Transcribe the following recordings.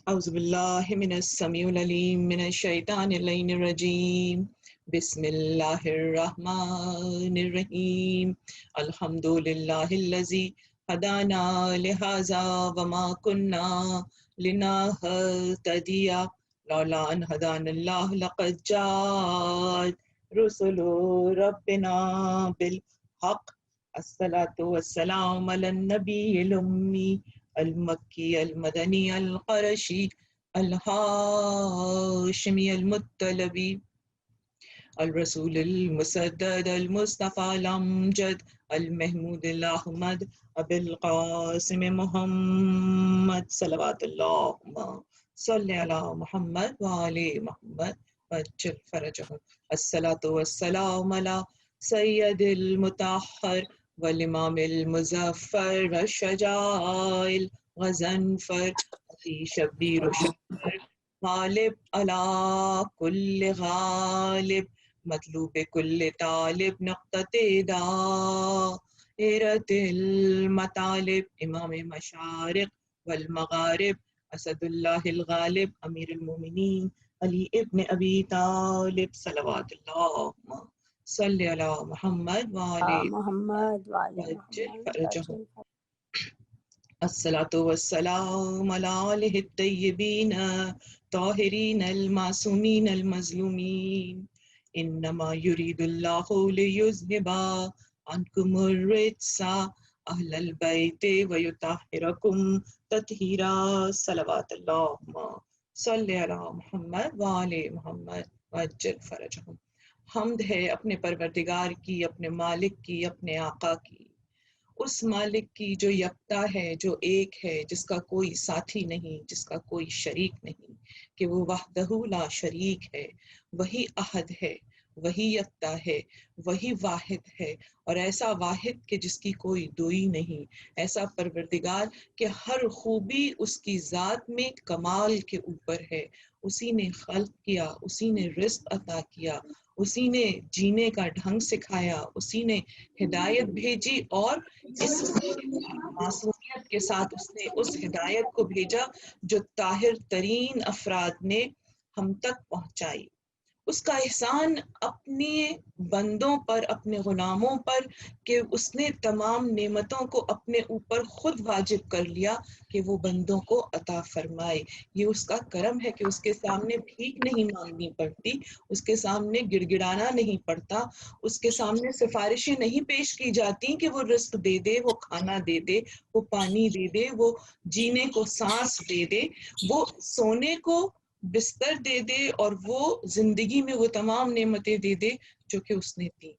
اعوذ باللہ من السمیع العلیم من الشیطان اللعین الرجیم بسم اللہ الرحمن الرحیم الحمد للہ الذی ہدانا لہذا وما کننا لنہتدی لولا ان ہدانا اللہ لقد جاءت رسل ربنا بالحق الصلاۃ والسلام علی النبی الامی المکی المدنی القرشی الہاشمی المطلبی الرسول المسدد المصطفى الامجد المحمود الاحمد ابی القاسم محمد صلوات اللہم صلی علی محمد وآل محمد وعجل فرجهم الصلاۃ والسلام علی سید المطہر والامام المظفر والشجاع الغضنفر فی شبیر و شکر غالب علی کل غالب مطلوب کل طالب نقطۃ دائرۃ المطالب امام مشارق والمغارب اسد اللہ الغالب امیر المومنین علی ابن ابی طالب صلوات اللہم صلی علی محمد وآل محمد وعلی وعجل محمد فرجهم الصلاۃ والسلام علی آلہ الطیبین طاہرین المعصومین المظلومین انما یرید اللہ لیذہب عنکم الرجس اہل البیت ویطہرکم تطہیرا صلوات اللہم صلی علی محمد وآل محمد وعجل فرجهم۔ حمد ہے اپنے پروردگار کی، اپنے مالک کی، اپنے آقا کی، اس مالک کی جو یکتا ہے، جو ایک ہے، جس کا کوئی ساتھی نہیں، جس کا کوئی شریک نہیں، کہ وہ وحدہ لا شریک ہے، وہی احد ہے، وہی یکتا ہے، وہی واحد ہے، اور ایسا واحد کہ جس کی کوئی دوئی نہیں، ایسا پروردگار کہ ہر خوبی اس کی ذات میں کمال کے اوپر ہے، اسی نے خلق کیا، اسی نے رزق عطا کیا، اسی نے جینے کا ڈھنگ سکھایا، اسی نے ہدایت بھیجی، اور اس معصومیت کے ساتھ اس نے اس ہدایت کو بھیجا جو طاہر ترین افراد نے ہم تک پہنچائی۔ اس کا احسان اپنے بندوں پر، اپنے غلاموں پر، کہ اس نے تمام نعمتوں کو اپنے اوپر خود واجب کر لیا کہ وہ بندوں کو عطا فرمائے۔ یہ اس کا کرم ہے کہ اس کے سامنے بھیک نہیں مانگنی پڑتی، اس کے سامنے گڑ گڑانا نہیں پڑتا، اس کے سامنے سفارشیں نہیں پیش کی جاتی کہ وہ رزق دے دے، وہ کھانا دے دے، وہ پانی دے دے، وہ جینے کو سانس دے دے، وہ سونے کو بستر دے دے، اور وہ زندگی میں وہ تمام نعمتیں دے دے جو کہ اس نے دی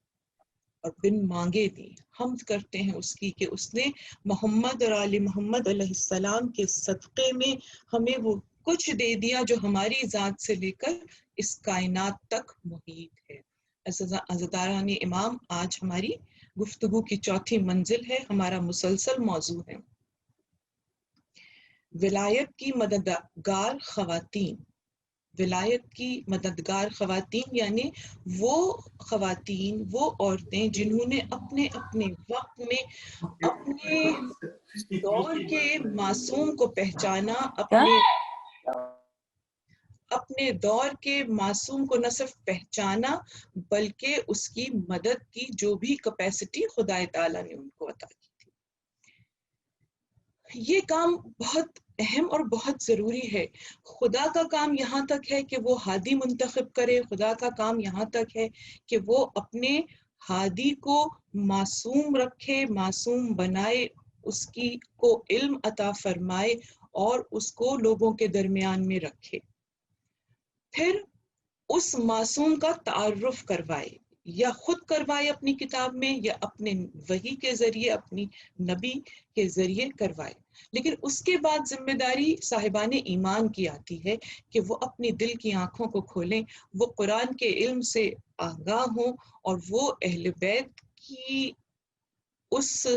اور بن مانگے دی۔ حمد کرتے ہیں اس کی کہ اس نے محمد اور آل محمد علیہ السلام کے صدقے میں ہمیں وہ کچھ دے دیا جو ہماری ذات سے لے کر اس کائنات تک محیط ہے۔ عزیزان امام، آج ہماری گفتگو کی چوتھی منزل ہے، ہمارا مسلسل موضوع ہے ولایت کی مددگار خواتین۔ ولایت کی مددگار خواتین یعنی وہ خواتین، وہ عورتیں جنہوں نے اپنے اپنے وقت میں اپنے دور کے معصوم کو پہچانا، اپنے دور کے معصوم کو نہ صرف پہچانا بلکہ اس کی مدد کی جو بھی کیپیسٹی خدا تعالیٰ نے ان کو عطا کی تھی۔ یہ کام بہت اہم اور بہت ضروری ہے۔ خدا کا کام یہاں تک ہے کہ وہ ہادی منتخب کرے، خدا کا کام یہاں تک ہے کہ وہ اپنے ہادی کو معصوم رکھے، معصوم بنائے، اس کی کو علم عطا فرمائے اور اس کو لوگوں کے درمیان میں رکھے، پھر اس معصوم کا تعارف کروائے، یا خود کروائے اپنی کتاب میں، یا اپنے وحی کے ذریعے، اپنی نبی کے ذریعے کروائے۔ لیکن اس کے بعد ذمہ داری صاحبان ایمان کی آتی ہے کہ وہ اپنی دل کی آنکھوں کو کھولیں، وہ قرآن کے علم سے آگاہ ہوں، اور وہ اہل بیت کی اس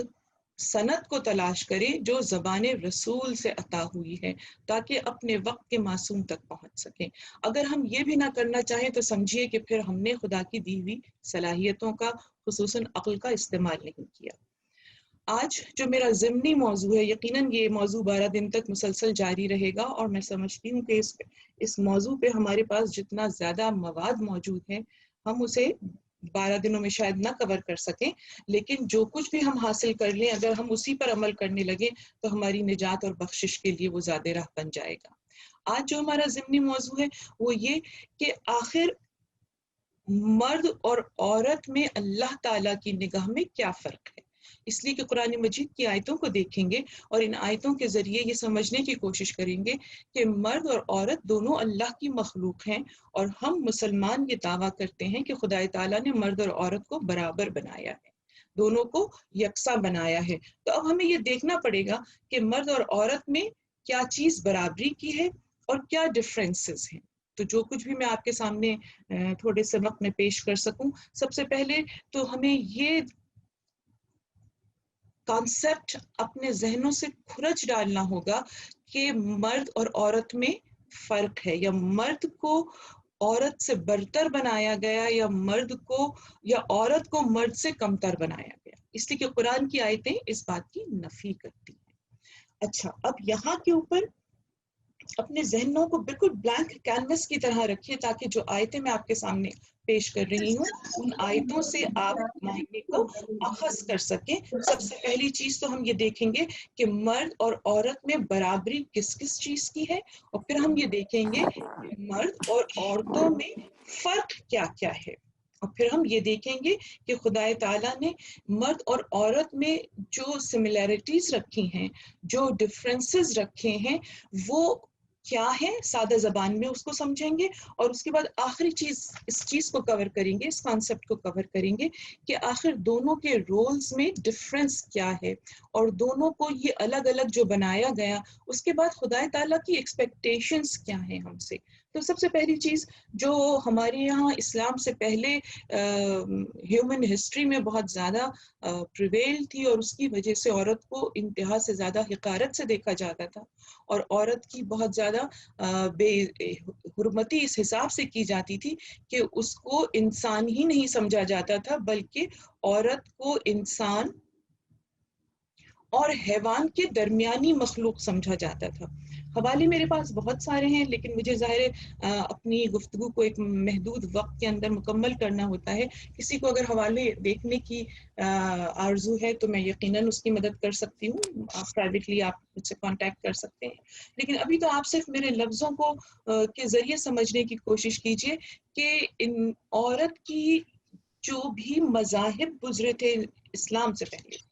سند کو تلاش کرے جو زبان رسول سے عطا ہوئی ہے، تاکہ اپنے وقت کے معصوم تک پہنچ سکیں۔ اگر ہم یہ بھی نہ کرنا چاہیں تو سمجھیے کہ پھر ہم نے خدا کی دی ہوئی صلاحیتوں کا، خصوصاً عقل کا استعمال نہیں کیا۔ آج جو میرا ضمنی موضوع ہے، یقیناً یہ موضوع 12 دن تک مسلسل جاری رہے گا، اور میں سمجھتی ہوں کہ اس موضوع پہ ہمارے پاس جتنا زیادہ مواد موجود ہے ہم اسے 12 دنوں میں شاید نہ کور کر سکیں، لیکن جو کچھ بھی ہم حاصل کر لیں اگر ہم اسی پر عمل کرنے لگیں تو ہماری نجات اور بخشش کے لیے وہ زیادہ راہ بن جائے گا۔ آج جو ہمارا ضمنی موضوع ہے وہ یہ کہ آخر مرد اور عورت میں اللہ تعالیٰ کی نگاہ میں کیا فرق ہے، اس لیے کہ قرآن مجید کی آیتوں کو دیکھیں گے اور ان آیتوں کے ذریعے یہ سمجھنے کی کوشش کریں گے کہ مرد اور عورت دونوں اللہ کی مخلوق ہیں، اور ہم مسلمان یہ دعویٰ کرتے ہیں کہ خدا تعالیٰ نے مرد اور عورت کو برابر بنایا ہے، دونوں کو یکساں بنایا ہے۔ تو اب ہمیں یہ دیکھنا پڑے گا کہ مرد اور عورت میں کیا چیز برابری کی ہے اور کیا ڈفرینسز ہیں۔ تو جو کچھ بھی میں آپ کے سامنے تھوڑے سے وقت میں پیش کر سکوں، سب سے پہلے تو ہمیں یہ کانسیپٹ اپنے ذہنوں سے کھرچ ڈالنا ہوگا کہ مرد اور عورت میں فرق ہے، یا مرد کو عورت سے برتر بنایا گیا، یا عورت کو مرد سے کمتر بنایا گیا، اس لیے کہ قرآن کی آیتیں اس بات کی نفی کرتی ہیں۔ اچھا، اب یہاں کے اوپر اپنے ذہنوں کو بالکل بلینک کینوس کی طرح رکھیے تاکہ جو آیتیں میں آپ کے سامنے پیش کر رہی ہوں ان آیتوں سے آپ معنی کو اخذ کر سکیں۔ سب سے پہلی چیز تو ہم یہ دیکھیں گے کہ مرد اور عورت میں برابری کس کس چیز کی ہے، اور پھر ہم یہ دیکھیں گے کہ مرد اور عورتوں میں فرق کیا کیا ہے، اور پھر ہم یہ دیکھیں گے کہ خدا تعالیٰ نے مرد اور عورت میں جو سملیرٹیز رکھی ہیں، جو ڈفرینسز رکھے ہیں، وہ کیا ہے، سادہ زبان میں اس کو سمجھیں گے، اور اس کے بعد آخری چیز اس چیز کو کور کریں گے، اس کانسیپٹ کو کور کریں گے کہ آخر دونوں کے رولز میں ڈفرینس کیا ہے، اور دونوں کو یہ الگ الگ جو بنایا گیا اس کے بعد خدا تعالیٰ کی ایکسپیکٹیشنز کیا ہیں ہم سے۔ تو سب سے پہلی چیز جو ہمارے یہاں اسلام سے پہلے ہیومن ہسٹری میں بہت زیادہ پریویل تھی، اور اس کی وجہ سے عورت کو انتہا سے زیادہ حقارت سے دیکھا جاتا تھا، اور عورت کی بہت زیادہ بے حرمتی اس حساب سے کی جاتی تھی کہ اس کو انسان ہی نہیں سمجھا جاتا تھا، بلکہ عورت کو انسان اور حیوان کے درمیانی مخلوق سمجھا جاتا تھا۔ حوالے میرے پاس بہت سارے ہیں، لیکن مجھے ظاہر ہے اپنی گفتگو کو ایک محدود وقت کے اندر مکمل کرنا ہوتا ہے۔ کسی کو اگر حوالے دیکھنے کی آرزو ہے تو میں یقیناً اس کی مدد کر سکتی ہوں، پرائیویٹلی آپ مجھ سے کانٹیکٹ کر سکتے ہیں، لیکن ابھی تو آپ صرف میرے لفظوں کو کے ذریعے سمجھنے کی کوشش کیجئے کہ ان عورت کی جو بھی مذاہب گزرے تھے اسلام سے پہلے،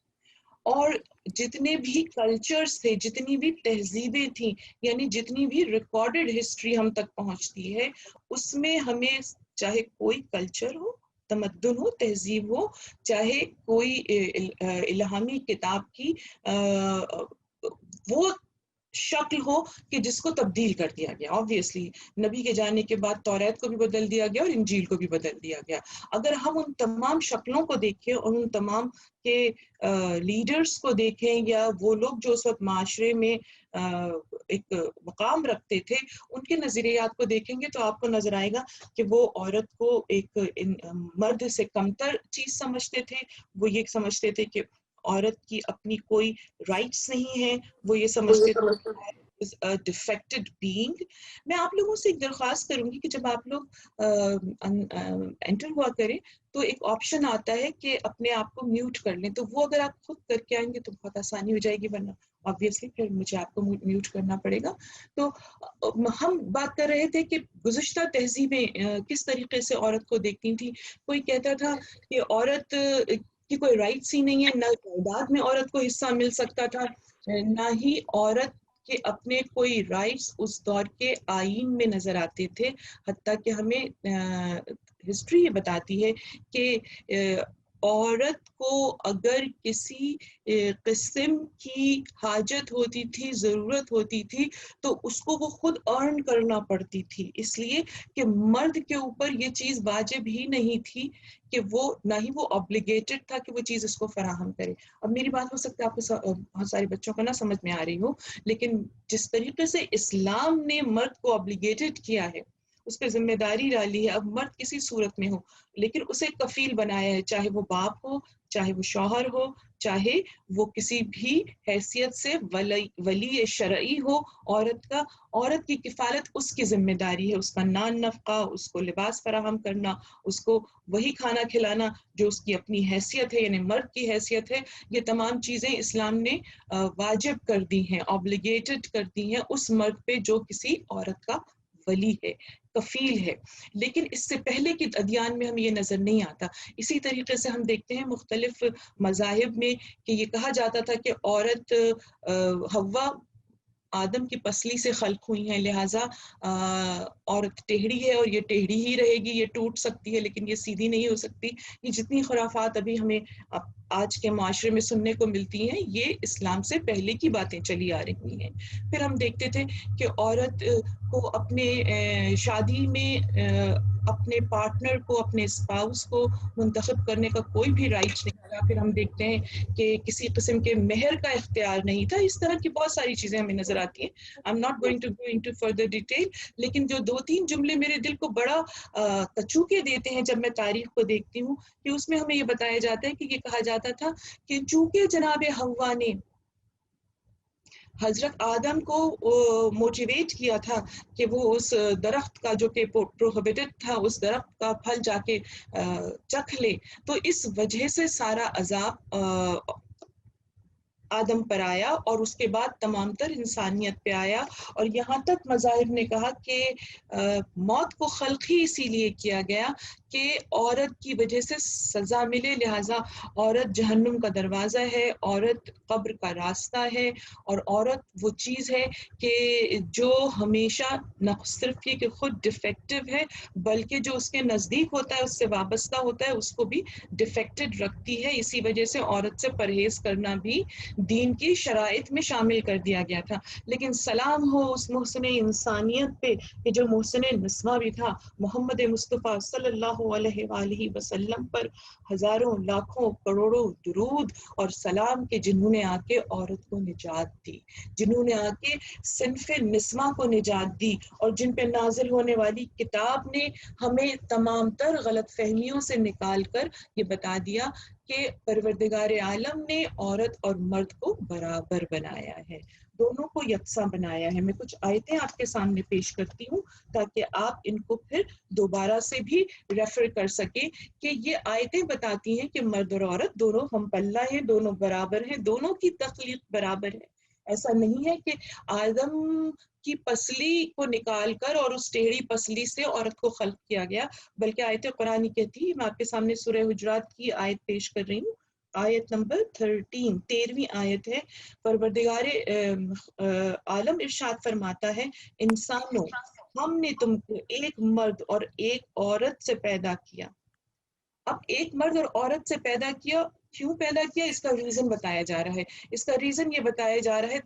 اور جتنے بھی کلچرز تھے، جتنی بھی تہذیبیں تھیں، یعنی جتنی بھی ریکارڈڈ ہسٹری ہم تک پہنچتی ہے، اس میں ہمیں چاہے کوئی کلچر ہو، تمدن ہو، تہذیب ہو، چاہے کوئی الہامی کتاب کی وہ شکل ہو کہ جس کو تبدیل کر دیا گیا، آبویسلی نبی کے جانے کے بعد توریت کو بھی بدل دیا گیا اور انجیل کو بھی بدل دیا گیا۔ اگر ہم ان تمام شکلوں کو دیکھیں اور ان تمام کے لیڈرز کو دیکھیں، یا وہ لوگ جو اس وقت معاشرے میں ایک مقام رکھتے تھے، ان کے نظریات کو دیکھیں گے تو آپ کو نظر آئے گا کہ وہ عورت کو ایک مرد سے کمتر چیز سمجھتے تھے، وہ یہ سمجھتے تھے کہ عورت کی اپنی کوئی رائٹس نہیں ہیں، وہ یہ سمجھتے تھے ڈیفیکٹڈ بینگ۔ میں آپ لوگوں سے ایک درخواست کروں گی کہ جب آپ لوگ انٹر ہوا کریں تو ایک آپشن آتا ہے کہ اپنے آپ کو میوٹ کر لیں، تو وہ اگر آپ خود کر کے آئیں گے تو بہت آسانی ہو جائے گی، ورنہ obviously پھر مجھے آپ کو میوٹ کرنا پڑے گا۔ تو ہم بات کر رہے تھے کہ گزشتہ تہذیبیں کس طریقے سے عورت کو دیکھتی تھیں۔ کوئی کہتا تھا کہ عورت کی کوئی رائٹس ہی نہیں ہے، نہ جائیداد میں عورت کو حصہ مل سکتا تھا، نہ ہی عورت کے اپنے کوئی رائٹس اس دور کے آئین میں نظر آتے تھے، حتیٰ کہ ہمیں ہسٹری یہ بتاتی ہے کہ عورت کو اگر کسی قسم کی حاجت ہوتی تھی، ضرورت ہوتی تھی، تو اس کو وہ خود ارن کرنا پڑتی تھی، اس لیے کہ مرد کے اوپر یہ چیز واجب ہی نہیں تھی کہ وہ، نہ ہی وہ obbligated تھا کہ وہ چیز اس کو فراہم کرے۔ اب میری بات ہو سکتا ہے آپ کو بہت سارے بچوں کو نہ سمجھ میں آ رہی ہو، لیکن جس طریقے سے اسلام نے مرد کو obbligated کیا ہے، اس پہ ذمہ داری ڈالی ہے، اب مرد کسی صورت میں ہو لیکن اسے کفیل بنایا ہے، چاہے وہ باپ ہو، چاہے وہ شوہر ہو، چاہے وہ کسی بھی حیثیت سے ولی شرعی ہو عورت کا، عورت کی کفالت اس کی ذمہ داری ہے، اس کا نان نفقہ، اس کو لباس فراہم کرنا، اس کو وہی کھانا کھلانا جو اس کی اپنی حیثیت ہے، یعنی مرد کی حیثیت ہے۔ یہ تمام چیزیں اسلام نے واجب کر دی ہیں، آبلیگیٹڈ کر دی ہیں اس مرد پہ جو کسی عورت کا ولی ہے، کفیل ہے۔ لیکن اس سے پہلے کی ادیان میں ہمیں یہ نظر نہیں آتا۔ اسی طریقے سے ہم دیکھتے ہیں مختلف مذاہب میں کہ یہ کہا جاتا تھا کہ عورت حوا آدم کی پسلی سے خلق ہوئی ہیں، لہٰذا عورت ٹیڑھی ہے اور یہ ٹیڑھی ہی رہے گی، یہ ٹوٹ سکتی ہے لیکن یہ سیدھی نہیں ہو سکتی۔ یہ جتنی خرافات ابھی ہمیں آج کے معاشرے میں سننے کو ملتی ہیں، یہ اسلام سے پہلے کی باتیں چلی آ رہی ہیں۔ پھر ہم دیکھتے تھے کہ عورت کو اپنے شادی میں اپنے پارٹنر کو، اپنے اسپاؤس کو منتخب کرنے کا کوئی بھی رائٹ نہیں تھا۔ پھر ہم دیکھتے ہیں کہ کسی قسم کے مہر کا اختیار نہیں تھا۔ اس طرح کی بہت ساری چیزیں ہمیں نظر آتی ہیں۔ I'm not going to go into further detail، لیکن جو 2-3 جملے میرے دل کو بڑا کچوکے دیتے ہیں جب میں تاریخ کو دیکھتی ہوں، کہ اس میں ہمیں یہ بتایا جاتا ہے کہ یہ کہا جاتا تھا کہ چونکہ جناب حوا نے حضرت آدم کو موٹیویٹ کیا تھا کہ وہ اس درخت کا جو کہ پروہیبٹڈ تھا، اس درخت کا پھل جا کے چکھ لے، تو اس وجہ سے سارا عذاب آدم پر آیا اور اس کے بعد تمام تر انسانیت پہ آیا۔ اور یہاں تک مذاہب نے کہا کہ موت کو خلق ہی اسی لیے کیا گیا کہ عورت کی وجہ سے سزا ملے، لہٰذا عورت جہنم کا دروازہ ہے، عورت قبر کا راستہ ہے، اور عورت وہ چیز ہے کہ جو ہمیشہ نہ صرف یہ کہ خود ڈیفیکٹو ہے بلکہ جو اس کے نزدیک ہوتا ہے، اس سے وابستہ ہوتا ہے، اس کو بھی ڈیفیکٹڈ رکھتی ہے۔ اسی وجہ سے عورت سے پرہیز کرنا بھی دین کی شرائط میں شامل کر دیا گیا تھا۔ لیکن سلام ہو اس محسن انسانیت پہ کہ جو محسن نسواں بھی تھا، محمد مصطفیٰ صلی اللہ علیہ وآلہ وسلم پر ہزاروں لاکھوں کروڑوں درود اور سلام کے، جنہوں نے آ کے عورت کو نجات دی، جنہوں نے آ کے صنف نسواں کو نجات دی، اور جن پہ نازل ہونے والی کتاب نے ہمیں تمام تر غلط فہمیوں سے نکال کر یہ بتا دیا کہ پروردگار عالم نے عورت اور مرد کو برابر بنایا ہے، دونوں کو یکساں بنایا ہے۔ میں کچھ آیتیں آپ کے سامنے پیش کرتی ہوں تاکہ آپ ان کو پھر دوبارہ سے بھی ریفر کر سکیں کہ یہ آیتیں بتاتی ہیں کہ مرد اور عورت دونوں ہم پلہ ہیں، دونوں برابر ہیں، دونوں کی تخلیق برابر ہے۔ ایسا نہیں ہے کہ آدم کی پسلی کو نکال کر اور اس ٹیڑھی پسلی سے عورت کو خلق کیا گیا، بلکہ آیت قرآن کہتی ہے، میں آپ کے سامنے سورہ حجرات کی آیت پیش کر رہی ہوں، آیت نمبر 13ویں آیت ہے۔ پروردگار عالم ارشاد فرماتا ہے، انسانوں ہم نے تم کو ایک مرد اور ایک عورت سے پیدا کیا۔ اب ایک مرد اور عورت سے پیدا کیا، کیوں پیدا کیا؟ اس کا ریزن بتایا جا رہا ہے۔ اس کا ریزن یہ بتایا جا رہا ہے،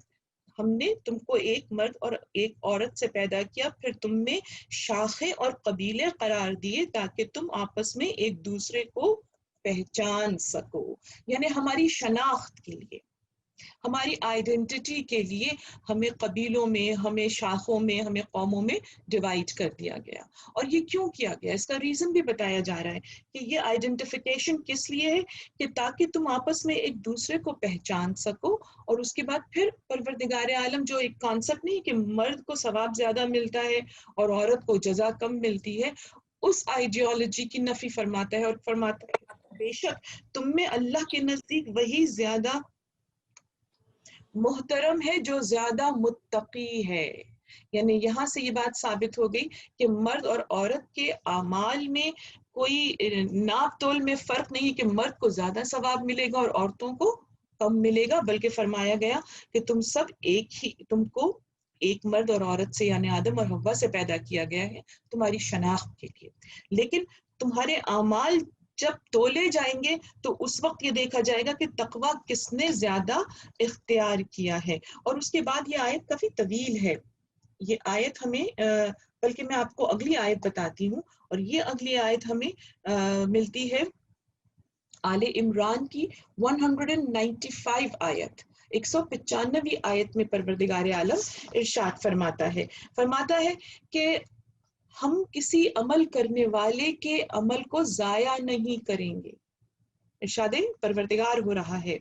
ہم نے تم کو ایک مرد اور ایک عورت سے پیدا کیا، پھر تم میں شاخیں اور قبیلے قرار دیے تاکہ تم آپس میں ایک دوسرے کو پہچان سکو، یعنی ہماری شناخت کے لیے، ہماری آئیڈینٹی کے لیے ہمیں قبیلوں میں، ہمیں شاخوں میں، ہمیں قوموں میں ڈیوائڈ کر دیا گیا۔ اور یہ کیوں کیا گیا؟ اس کا ریزن بھی بتایا جا رہا ہے کہ یہ آئیڈینٹیفیکیشن کس لیے ہے کہ تاکہ تم آپس میں ایک دوسرے کو پہچان سکو، اور اس کے بعد پھر پروردگار عالم جو ایک کانسیپٹ نہیں کہ مرد کو ثواب زیادہ ملتا ہے اور عورت کو جزا کم ملتی ہے، اس آئیڈیالوجی کی نفی فرماتا ہے اور فرماتا ہے بے شک تم میں اللہ کے نزدیک وہی زیادہ محترم ہے جو زیادہ متقی ہے۔ یعنی یہاں سے یہ بات ثابت ہو گئی کہ مرد اور عورت کے اعمال میں کوئی ناپ تول میں فرق نہیں کہ مرد کو زیادہ ثواب ملے گا اور عورتوں کو کم ملے گا، بلکہ فرمایا گیا کہ تم سب تم کو ایک مرد اور عورت سے یعنی آدم اور حوا سے پیدا کیا گیا ہے تمہاری شناخت کے لیے، لیکن تمہارے اعمال جب تولے جائیں گے تو اس وقت یہ دیکھا جائے گا کہ تقوی کس نے زیادہ اختیار کیا ہے۔ اور اس کے بعد یہ آیت کافی طویل ہے، یہ آیت ہمیں بلکہ میں آپ کو اگلی آیت بتاتی ہوں، اور یہ اگلی آیت ہمیں ملتی ہے آل عمران کی 195 آیت، 195 آیت میں پروردگار عالم ارشاد فرماتا ہے کہ ہم کسی عمل کرنے والے کے عمل کو ضائع نہیں کریں گے۔ ارشاد پروردگار ہو رہا ہے،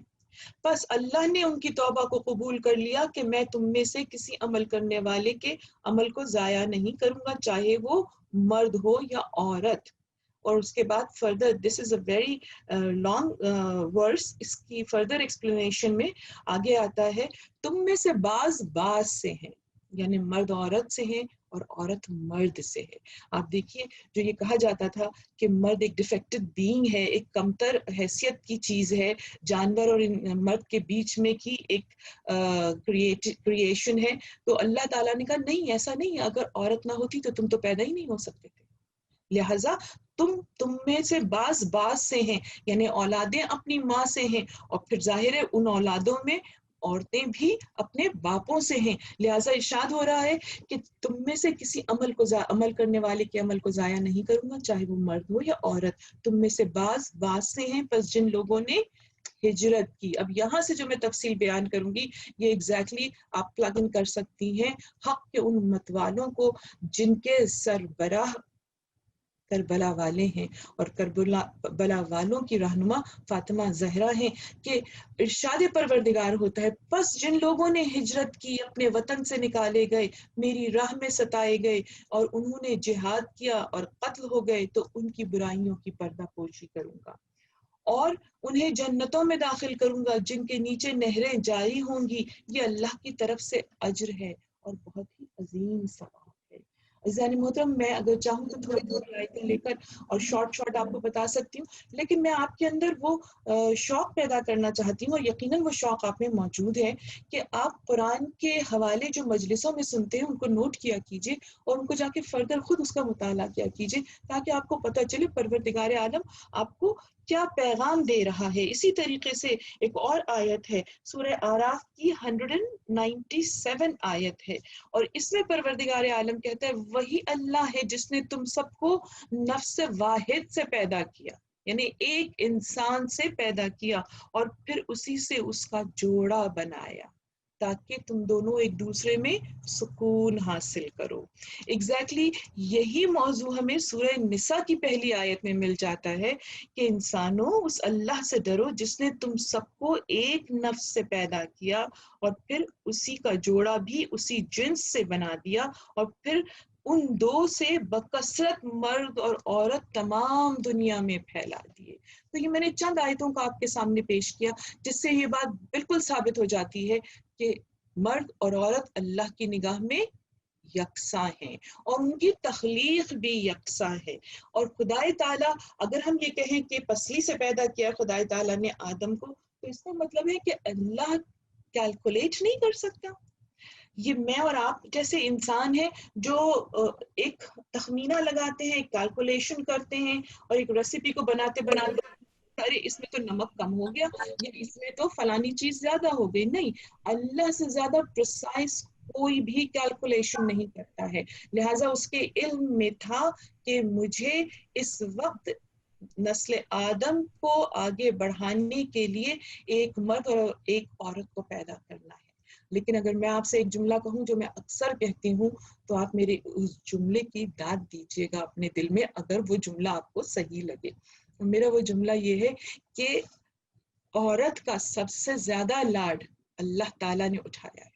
بس اللہ نے ان کی توبہ کو قبول کر لیا کہ میں تم میں سے کسی عمل کرنے والے کے عمل کو ضائع نہیں کروں گا، چاہے وہ مرد ہو یا عورت. اور اس کے بعد further, this is a very long verse, اس کی فردر ایکسپلینیشن میں آگے آتا ہے تم میں سے بعض سے ہیں، یعنی مرد عورت سے ہیں اور عورت مرد سے ہے. آپ دیکھیے جو یہ کہا جاتا تھا کہ مرد ایک ڈیفیکٹڈ بینگ ہے، ایک کمتر حیثیت کی چیز ہے، جانور اور مرد کے بیچ میں کی ایک کریشن ہے، تو اللہ تعالیٰ نے کہا نہیں ایسا نہیں، اگر عورت نہ ہوتی تو تم تو پیدا ہی نہیں ہو سکتے تھے، لہٰذا تم میں سے بعض سے ہیں، یعنی اولادیں اپنی ماں سے ہیں، اور پھر ظاہر ہے ان اولادوں میں عورتیں بھی اپنے باپوں سے ہیں. لہٰذا ارشاد ہو رہا ہے کہ تم میں سے کسی عمل کرنے والے کے عمل کو ضائع نہیں کروں گا، چاہے وہ مرد ہو یا عورت. تم میں سے بعض سے ہیں، پس جن لوگوں نے ہجرت کی. اب یہاں سے جو میں تفصیل بیان کروں گی یہ ایگزیکٹلی آپ پلگ ان کر سکتی ہیں حق کے ان امت والوں کو جن کے سربراہ کربلا والے ہیں، اور کربلا والوں کی رہنما فاطمہ زہرا ہیں، کہ ارشاد پروردگار ہوتا ہے پس جن لوگوں نے ہجرت کی، اپنے وطن سے نکالے گئے، میری راہ میں ستائے گئے، اور انہوں نے جہاد کیا اور قتل ہو گئے، تو ان کی برائیوں کی پردہ پوشی کروں گا اور انہیں جنتوں میں داخل کروں گا جن کے نیچے نہریں جاری ہوں گی. یہ اللہ کی طرف سے اجر ہے اور بہت ہی عظیم ثواب ہے. عزیزان محترم، میں اگر چاہوں تو تھوڑی تھوڑی آیتیں لے کر اور شارٹ آپ کو بتا سکتی ہوں، لیکن میں آپ کے اندر وہ شوق پیدا کرنا چاہتی ہوں، اور یقیناً وہ شوق آپ میں موجود ہے کہ آپ قرآن کے حوالے جو مجلسوں میں سنتے ہیں ان کو نوٹ کیا کیجیے اور ان کو جا کے فردر خود اس کا مطالعہ کیا کیجیے، تاکہ آپ کو پتہ چلے پروردگار عالم آپ کو کیا پیغام دے رہا ہے. اسی طریقے سے ایک اور آیت ہے سورہ آراف کی 197 آیت ہے، اور اس میں پروردگار عالم کہتا ہے وہی اللہ ہے جس نے تم سب کو نفس واحد سے پیدا کیا، یعنی ایک انسان سے پیدا کیا، اور پھر اسی سے اس کا جوڑا بنایا تاکہ تم دونوں ایک دوسرے میں سکون حاصل کرو. ایگزیکٹلی یہی موضوع ہمیں سورہ نساء کی پہلی آیت میں مل جاتا ہے کہ انسانوں اس اللہ سے ڈرو جس نے تم سب کو ایک نفس سے پیدا کیا اور پھر اسی کا جوڑا بھی اسی جنس سے بنا دیا، اور پھر ان دو سے بکثرت مرد اور عورت تمام دنیا میں پھیلا دیے. تو یہ میں نے چند آیتوں کو آپ کے سامنے پیش کیا جس سے یہ بات بالکل ثابت ہو جاتی ہے کہ مرد اور عورت اللہ کی نگاہ میں یکساں ہیں اور ان کی تخلیق بھی یکساں ہے. اور خدائے تعالیٰ اگر ہم یہ کہیں کہ پسلی سے پیدا کیا خدائے تعالیٰ نے آدم کو، تو اس کا مطلب ہے کہ اللہ کیلکولیٹ نہیں کر سکتا. یہ میں اور آپ جیسے انسان ہیں جو ایک تخمینہ لگاتے ہیں، ایک کیلکولیشن کرتے ہیں، اور ایک ریسیپی کو بناتے بناتے ارے اس میں تو نمک کم ہو گیا یا اس میں تو فلانی چیز زیادہ ہو گئی. نہیں، اللہ سے زیادہ پریسائز کوئی بھی کیلکولیشن نہیں کرتا ہے. لہٰذا اس کے علم میں تھا کہ مجھے اس وقت نسل آدم کو آگے بڑھانے کے لیے ایک مرد اور ایک عورت کو پیدا کرنا ہے. لیکن اگر میں آپ سے ایک جملہ کہوں جو میں اکثر کہتی ہوں تو آپ میرے اس جملے کی داد دیجیے گا اپنے دل میں اگر وہ جملہ آپ کو صحیح لگے. میرا وہ جملہ یہ ہے کہ عورت کا سب سے زیادہ لاڈ اللہ تعالیٰ نے اٹھایا ہے.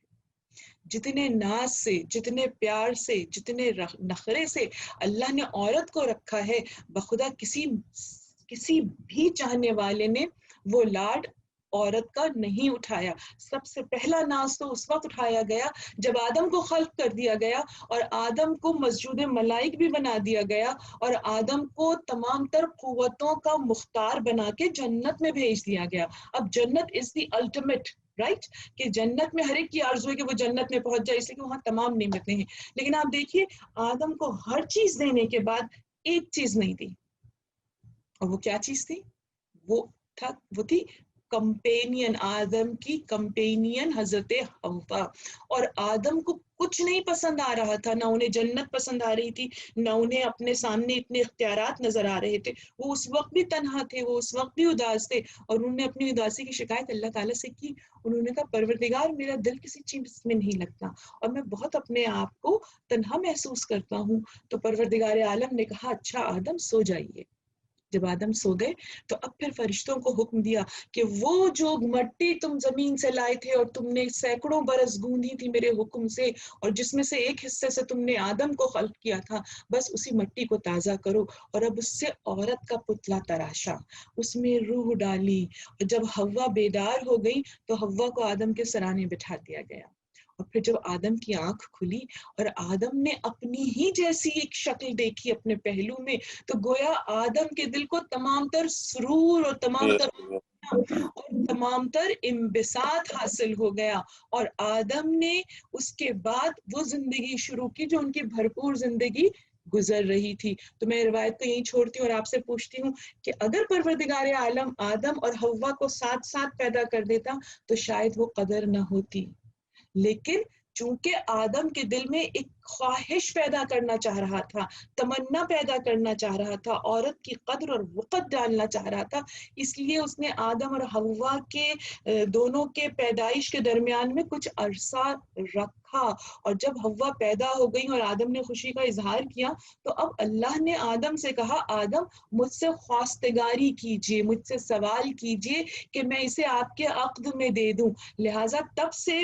جتنے ناز سے، جتنے پیار سے، جتنے نخرے سے اللہ نے عورت کو رکھا ہے، بخدا کسی بھی چاہنے والے نے وہ لاڈ عورت کا نہیں اٹھایا. سب سے پہلا ناز تو اس وقت اٹھایا گیا جب آدم کو خلق کر دیا گیا اور آدم کو مسجود ملائک بھی بنا دیا گیا اور آدم کو تمام تر قوتوں کا مختار بنا کے جنت میں بھیج دیا گیا. اب جنت از دی الٹیمیٹ رائٹ، کہ جنت میں ہر ایک کی آرزو ہے کہ وہ جنت میں پہنچ جائے، اس لیے کہ وہاں تمام نعمتیں ہیں. لیکن آپ دیکھیے آدم کو ہر چیز دینے کے بعد ایک چیز نہیں دی، اور وہ کیا چیز تھی؟ وہ تھی کمپینین، آدم کی کمپینین حضرت حوا. اور آدم کو کچھ نہیں پسند آ رہا تھا، نہ انہیں جنت پسند آ رہی تھی، نہ انہیں اپنے سامنے اتنے اختیارات نظر آ رہے تھے. وہ اس وقت بھی تنہا تھے، وہ اس وقت بھی اداس تھے، اور انہوں نے اپنی اداسی کی شکایت اللہ تعالیٰ سے کی. انہوں نے کہا پروردگار میرا دل کسی چیز میں نہیں لگتا اور میں بہت اپنے آپ کو تنہا محسوس کرتا ہوں. تو پروردگار عالم نے کہا اچھا آدم سو جائیے. جب آدم سو گئے تو اب پھر فرشتوں کو حکم دیا کہ وہ جو مٹی تم زمین سے لائے تھے اور تم نے سینکڑوں برس گوندھی تھی میرے حکم سے، اور جس میں سے ایک حصے سے تم نے آدم کو خلق کیا تھا، بس اسی مٹی کو تازہ کرو اور اب اس سے عورت کا پتلا تراشا، اس میں روح ڈالی، اور جب حوا بیدار ہو گئی تو حوا کو آدم کے سرانے بٹھا دیا گیا، اور پھر جب آدم کی آنکھ کھلی اور آدم نے اپنی ہی جیسی ایک شکل دیکھی اپنے پہلو میں، تو گویا آدم کے دل کو تمام تر سرور اور تمام تر انبساط حاصل ہو گیا، اور آدم نے اس کے بعد وہ زندگی شروع کی جو ان کی بھرپور زندگی گزر رہی تھی۔ تو میں روایت کو یہیں چھوڑتی ہوں اور آپ سے پوچھتی ہوں کہ اگر پروردگار عالم آدم اور حوا کو ساتھ ساتھ پیدا کر دیتا تو شاید وہ قدر نہ ہوتی، لیکن چونکہ آدم کے دل میں ایک خواہش پیدا کرنا چاہ رہا تھا، تمنا پیدا کرنا چاہ رہا تھا، عورت کی قدر اور وقت ڈالنا چاہ رہا تھا، اس لیے اس نے آدم اور حوا کے دونوں کے پیدائش کے درمیان میں کچھ عرصہ رکھا، اور جب حوا پیدا ہو گئی اور آدم نے خوشی کا اظہار کیا تو اب اللہ نے آدم سے کہا آدم مجھ سے خواستگاری کیجئے، مجھ سے سوال کیجئے کہ میں اسے آپ کے عقد میں دے دوں۔ لہٰذا تب سے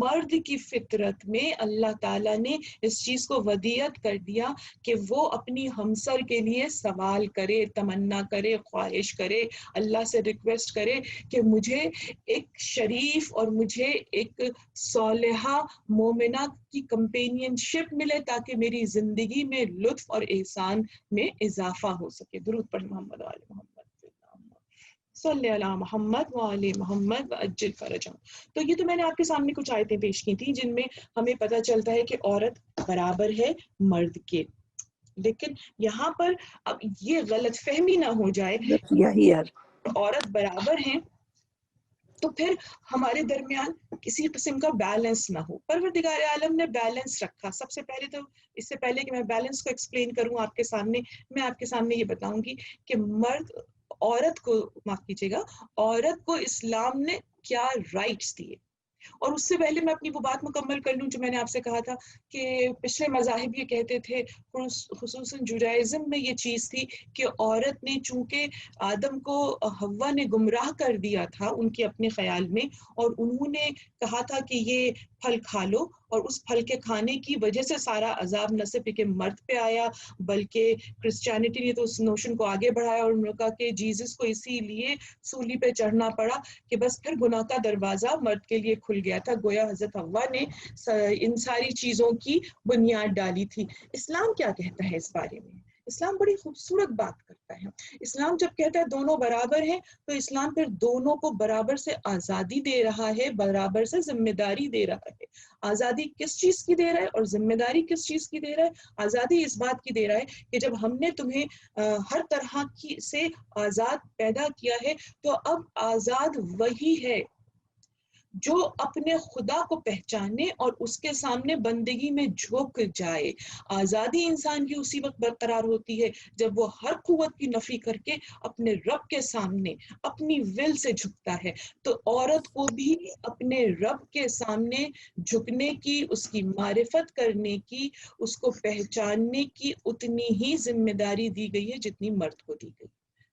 مرد کی فطرت میں اللہ تعالیٰ نے اس چیز کو ودیعت کر دیا کہ وہ اپنی ہمسر کے لیے سوال کرے، تمنا کرے، خواہش کرے، اللہ سے ریکویسٹ کرے کہ مجھے ایک شریف اور مجھے ایک صالحہ مومنہ کی کمپینین شپ ملے تاکہ میری زندگی میں لطف اور احسان میں اضافہ ہو سکے۔ درود پڑھ محمد وآل محمد صلی اللہ محمد وآل محمد وعجل فرجہم۔ تو یہ تو میں نے آپ کے سامنے کچھ آیتیں پیش کی تھیں جن میں ہمیں پتہ چلتا ہے کہ عورت برابر ہے مرد کے، لیکن یہاں پر اب یہ غلط فہمی نہ ہو جائے عورت برابر ہیں تو پھر ہمارے درمیان کسی قسم کا بیلنس نہ ہو۔ پروردگار عالم نے بیلنس رکھا۔ سب سے پہلے تو اس سے پہلے کہ میں بیلنس کو ایکسپلین کروں آپ کے سامنے، میں آپ کے سامنے یہ بتاؤں گی کہ عورت کو معاف کیجیے گا، عورت کو اسلام نے کیا رائٹس دیے، اور اس سے پہلے میں اپنی وہ بات مکمل کر لوں جو میں نے آپ سے کہا تھا کہ پچھلے مذاہب یہ کہتے تھے، خصوصاً جوڈائزم میں یہ چیز تھی کہ عورت نے چونکہ آدم کو حوا نے گمراہ کر دیا تھا ان کے اپنے خیال میں، اور انہوں نے کہا تھا کہ یہ پھل کھا لو، اور اس پھل کے کھانے کی وجہ سے سارا عذاب نہ صرف کہ مرد پہ آیا بلکہ کرسچینٹی نے تو اس نوشن کو آگے بڑھایا اور انہوں نے کہا کہ جیزس کو اسی لیے سولی پہ چڑھنا پڑا کہ بس پھر گناہ کا دروازہ مرد کے لیے کھل گیا تھا، گویا حضرت حوا نے ان ساری چیزوں کی بنیاد ڈالی تھی۔ اسلام کیا کہتا ہے اس بارے میں؟ اسلام بڑی خوبصورت بات کرتا ہے۔ اسلام جب کہتا ہے دونوں برابر ہیں تو اسلام پھر دونوں کو برابر سے آزادی دے رہا ہے، برابر سے ذمہ داری دے رہا ہے۔ آزادی کس چیز کی دے رہا ہے اور ذمہ داری کس چیز کی دے رہا ہے؟ آزادی اس بات کی دے رہا ہے کہ جب ہم نے تمہیں ہر طرح کی سے آزاد پیدا کیا ہے تو اب آزاد وہی ہے جو اپنے خدا کو پہچانے اور اس کے سامنے بندگی میں جھک جائے۔ آزادی انسان کی اسی وقت برقرار ہوتی ہے جب وہ ہر قوت کی نفی کر کے اپنے رب کے سامنے اپنی ول سے جھکتا ہے۔ تو عورت کو بھی اپنے رب کے سامنے جھکنے کی، اس کی معرفت کرنے کی، اس کو پہچاننے کی اتنی ہی ذمہ داری دی گئی ہے جتنی مرد کو دی گئی۔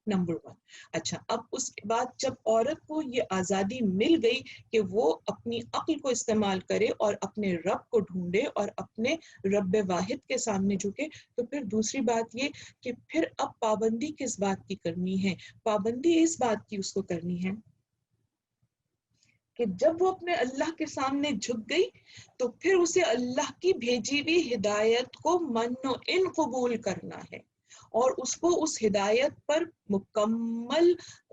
نمبر 1۔ اچھا، اب اس کے بعد جب عورت کو یہ آزادی مل گئی کہ وہ اپنی عقل کو استعمال کرے اور اپنے رب کو ڈھونڈے اور اپنے رب واحد کے سامنے جھکے، تو پھر دوسری بات یہ کہ پھر اب پابندی کس بات کی کرنی ہے؟ پابندی اس بات کی اس کو کرنی ہے کہ جب وہ اپنے اللہ کے سامنے جھک گئی تو پھر اسے اللہ کی بھیجی ہوئی ہدایت کو من و ان قبول کرنا ہے، اور اس کو اس ہدایت پر مکمل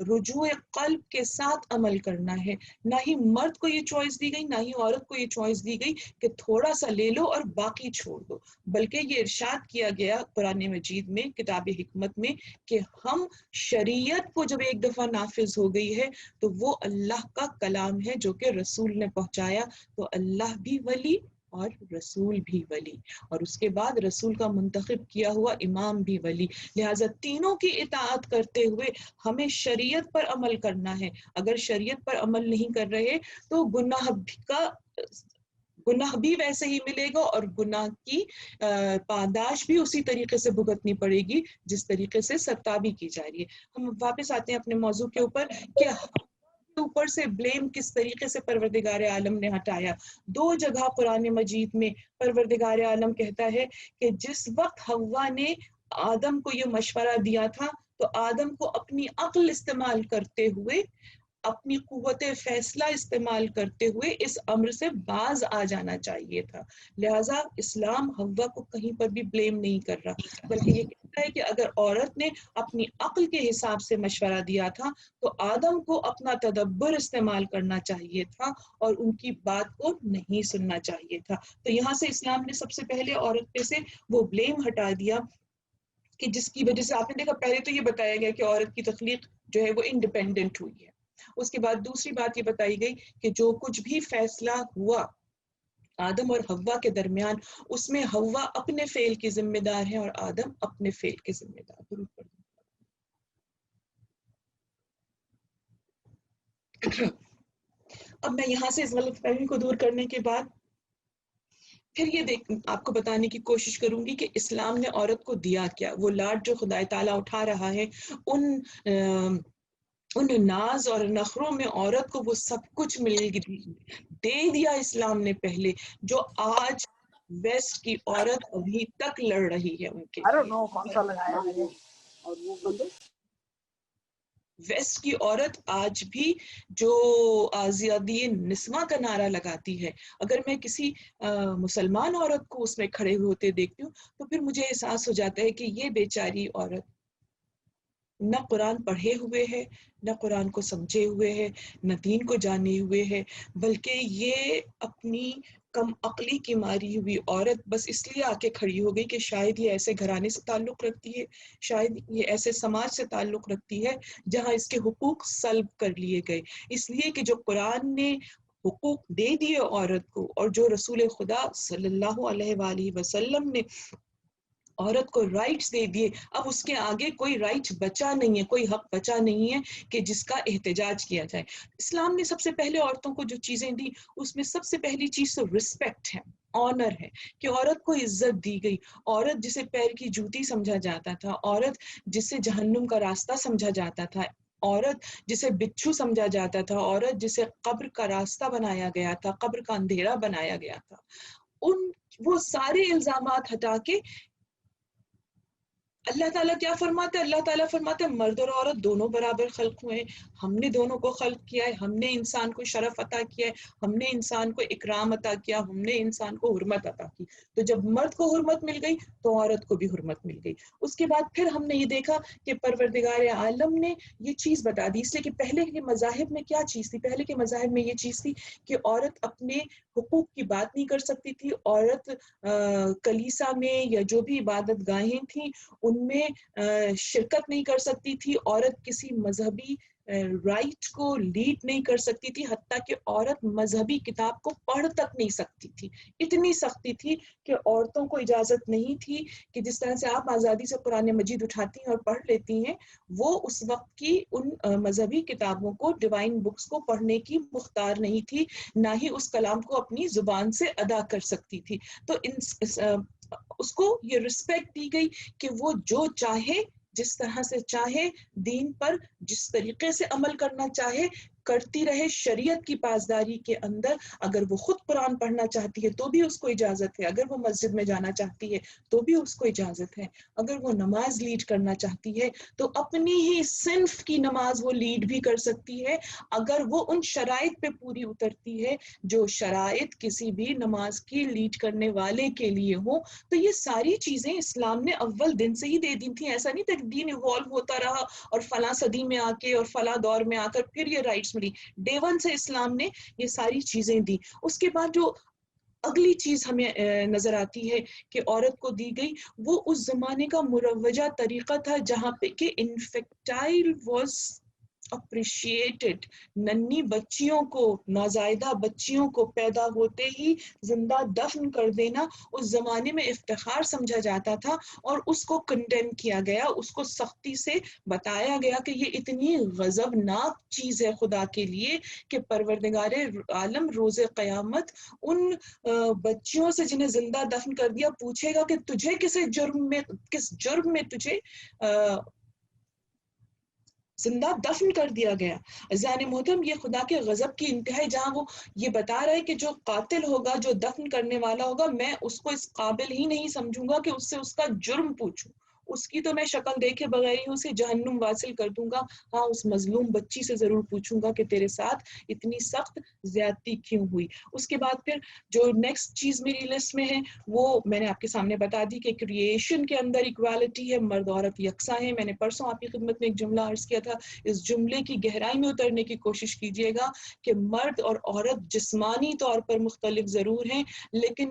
رجوع قلب کے ساتھ عمل کرنا ہے۔ نہ ہی مرد کو یہ چوائس دی گئی، نہ ہی عورت کو یہ چوائس دی گئی کہ تھوڑا سا لے لو اور باقی چھوڑ دو، بلکہ یہ ارشاد کیا گیا قرآن مجید میں کتاب حکمت میں کہ ہم شریعت کو جب ایک دفعہ نافذ ہو گئی ہے تو وہ اللہ کا کلام ہے جو کہ رسول نے پہنچایا، تو اللہ بھی ولی اور رسول بھی ولی، اور اس کے بعد رسول کا منتخب کیا ہوا امام بھی ولی۔ لہٰذا تینوں کی اطاعت کرتے ہوئے ہمیں شریعت پر عمل کرنا ہے۔ اگر شریعت پر عمل نہیں کر رہے تو گناہ کا گناہ بھی ویسے ہی ملے گا اور گناہ کی پاداش بھی اسی طریقے سے بھگتنی پڑے گی جس طریقے سے سرتابی کی جا رہی ہے. ہم واپس آتے ہیں اپنے موضوع کے اوپر کہ اوپر سے بلیم کس طریقے سے پروردگار عالم نے ہٹایا. 2 جگہ قرآن مجید میں پروردگار عالم کہتا ہے کہ جس وقت حوا نے آدم کو یہ مشورہ دیا تھا تو آدم کو اپنی عقل استعمال کرتے ہوئے اپنی قوت فیصلہ استعمال کرتے ہوئے اس امر سے باز آ جانا چاہیے تھا. لہٰذا اسلام حوا کو کہیں پر بھی بلیم نہیں کر رہا بلکہ یہ کہتا ہے کہ اگر عورت نے اپنی عقل کے حساب سے مشورہ دیا تھا تو آدم کو اپنا تدبر استعمال کرنا چاہیے تھا اور ان کی بات کو نہیں سننا چاہیے تھا. تو یہاں سے اسلام نے سب سے پہلے عورت پہ سے وہ بلیم ہٹا دیا کہ جس کی وجہ سے آپ نے دیکھا پہلے تو یہ بتایا گیا کہ عورت کی تخلیق جو ہے وہ انڈیپینڈنٹ ہوئی ہے. اس کے بعد دوسری بات یہ بتائی گئی کہ جو کچھ بھی فیصلہ ہوا آدم اور حوا کے درمیان اس میں حوا اپنے فعل کی ذمہ دار ہے اور آدم اپنے فعل کے ذمہ دار. درود پڑھ دیں. اب میں یہاں سے اس غلط فہمی کو دور کرنے کے بعد پھر یہ آپ کو بتانے کی کوشش کروں گی کہ اسلام نے عورت کو دیا کیا. وہ لاڈ جو خدا تعالیٰ اٹھا رہا ہے ان ناز اور نخروں میں عورت کو وہ سب کچھ دے دیا اسلام نے پہلے جو آج ویسٹ کی عورت ابھی تک لڑ رہی ہے ان کے لیے. کون سا لگایا میں نے اور وہ بندے ویسٹ کی عورت آج بھی جو آزادی نسواں کا نعرہ لگاتی ہے اگر میں کسی مسلمان عورت کو اس میں کھڑے ہوتے دیکھتی ہوں تو پھر مجھے احساس ہو جاتا ہے کہ یہ بیچاری عورت نہ قرآن پڑھے ہوئے ہے نہ قرآن کو سمجھے ہوئے ہے نہ دین کو جانے ہوئے ہے بلکہ یہ اپنی کم عقلی کی ماری ہوئی عورت بس اس لیے آ کے کھڑی ہو گئی کہ شاید یہ ایسے گھرانے سے تعلق رکھتی ہے شاید یہ ایسے سماج سے تعلق رکھتی ہے جہاں اس کے حقوق سلب کر لیے گئے. اس لیے کہ جو قرآن نے حقوق دے دیے عورت کو اور جو رسول خدا صلی اللہ علیہ وآلہ وسلم نے عورت کو رائٹس دے دیے اب اس کے آگے کوئی رائٹ بچا نہیں ہے کوئی حق بچا نہیں ہے کہ جس کا احتجاج کیا جائے. اسلام نے سب سے پہلے عورتوں کو جو چیزیں دی اس میں سب سے پہلی چیز تو رسپیکٹ ہے آنر ہے کہ عورت کو عزت دی گئی. عورت جسے پیر کی جوتی سمجھا جاتا تھا عورت جسے جہنم کا راستہ سمجھا جاتا تھا عورت جسے بچھو سمجھا جاتا تھا عورت جسے قبر کا راستہ بنایا گیا تھا قبر کا اندھیرا بنایا گیا تھا وہ سارے الزامات ہٹا کے اللہ تعالیٰ کیا فرماتے ہیں؟ اللہ تعالیٰ فرماتے ہیں مرد اور عورت دونوں برابر خلق ہوئے ہیں. ہم نے دونوں کو خلق کیا ہے ہم نے انسان کو شرف عطا کیا ہے ہم نے انسان کو اکرام عطا کیا ہم نے انسان کو حرمت عطا کی. تو جب مرد کو حرمت مل گئی تو عورت کو بھی حرمت مل گئی. اس کے بعد پھر ہم نے یہ دیکھا کہ پروردگار عالم نے یہ چیز بتا دی اس لیے کہ پہلے کے مذاہب میں کیا چیز تھی پہلے کے مذاہب میں یہ چیز تھی کہ عورت اپنے حقوق کی بات نہیں کر سکتی تھی. عورت کلیسا میں یا جو بھی عبادت گاہیں تھیں ان میں شرکت نہیں کر سکتی تھی. عورت کسی مذہبی رائٹ کو لیڈ نہیں کر سکتی تھی حتیٰ کہ عورت مذہبی کتاب کو پڑھ تک نہیں سکتی تھی. اتنی سختی تھی کہ عورتوں کو اجازت نہیں تھی کہ جس طرح سے آپ آزادی سے قرآن مجید اٹھاتی ہیں اور پڑھ لیتی ہیں وہ اس وقت کی ان مذہبی کتابوں کو ڈیوائن بکس کو پڑھنے کی مختار نہیں تھی نہ ہی اس کلام کو اپنی زبان سے ادا کر سکتی تھی. تو اس کو یہ رسپیکٹ دی گئی کہ وہ جو چاہے جس طرح سے چاہے دین پر جس طریقے سے عمل کرنا چاہے کرتی رہے شریعت کی پاسداری کے اندر. اگر وہ خود قرآن پڑھنا چاہتی ہے تو بھی اس کو اجازت ہے اگر وہ مسجد میں جانا چاہتی ہے تو بھی اس کو اجازت ہے اگر وہ نماز لیڈ کرنا چاہتی ہے تو اپنی ہی صنف کی نماز وہ لیڈ بھی کر سکتی ہے اگر وہ ان شرائط پہ پوری اترتی ہے جو شرائط کسی بھی نماز کی لیڈ کرنے والے کے لیے ہوں. تو یہ ساری چیزیں اسلام نے اول دن سے ہی دے دی تھیں. ایسا نہیں تھا کہ دین ایوالو ہوتا رہا اور فلاں صدی میں آ کے اور فلاں دور میں آ کر پھر یہ رائٹس ملی. ڈے ون سے اسلام نے یہ ساری چیزیں دی. اس کے بعد جو اگلی چیز ہمیں نظر آتی ہے کہ عورت کو دی گئی وہ اس زمانے کا مروجہ طریقہ تھا جہاں پہ کہ انفیکٹائل واز appreciated. ننھی بچیوں کو، نوزائیدہ بچیوں کو پیدا ہوتے ہی زندہ دفن کر دینا اس زمانے میں افتخار سمجھا جاتا تھا، اور اس کو کنڈیم کیا گیا، اس کو سختی سے بتایا گیا کہ یہ اتنی غضبناک چیز ہے خدا کے لیے کہ پروردگار عالم روز قیامت ان بچیوں سے جنہیں زندہ دفن کر دیا پوچھے گا کہ تجھے کس جرم میں تجھے زندہ دفن کر دیا گیا۔ عزیزان محترم، یہ خدا کے غضب کی انتہا ہے، جہاں وہ یہ بتا رہا ہے کہ جو قاتل ہوگا، جو دفن کرنے والا ہوگا، میں اس کو اس قابل ہی نہیں سمجھوں گا کہ اس سے اس کا جرم پوچھوں، اس کی تو میں شکل دیکھے بغیر ہی اسے جہنم واصل کر دوں گا، ہاں اس مظلوم بچی سے ضرور پوچھوں گا کہ تیرے ساتھ اتنی سخت زیادتی کیوں ہوئی۔ اس کے بعد پھر جو نیکسٹ چیز میری لسٹ میں ہے وہ میں نے آپ کے سامنے بتا دی کہ کریشن کے اندر ایکوالٹی ہے، مرد عورت یکساں ہیں۔ میں نے پرسوں آپ کی خدمت میں ایک جملہ عرض کیا تھا، اس جملے کی گہرائی میں اترنے کی کوشش کیجیے گا کہ مرد اور عورت جسمانی طور پر مختلف ضرور ہیں، لیکن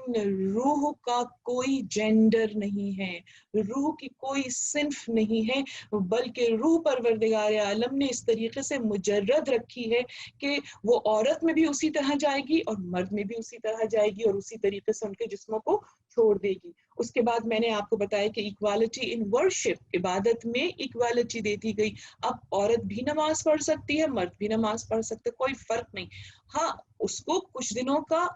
روح کا کوئی جینڈر نہیں ہے، روح کی کوئی صنف نہیں ہے، بلکہ روح پروردگار عالم نے اس طریقے سے مجرد رکھی ہے کہ وہ عورت میں بھی اسی طرح جائے گی اور مرد میں بھی اسی طرح جائے گی، اور اسی طریقے سے ان کے جسموں کو چھوڑ دے گی۔ اس کے بعد میں نے آپ کو بتایا کہ ایکوالٹی ان ورشپ، عبادت میں ایکوالٹی دے دی گئی۔ اب عورت بھی نماز پڑھ سکتی ہے، مرد بھی نماز پڑھ سکتے، کوئی فرق نہیں۔ ہاں اس کو کچھ دنوں کا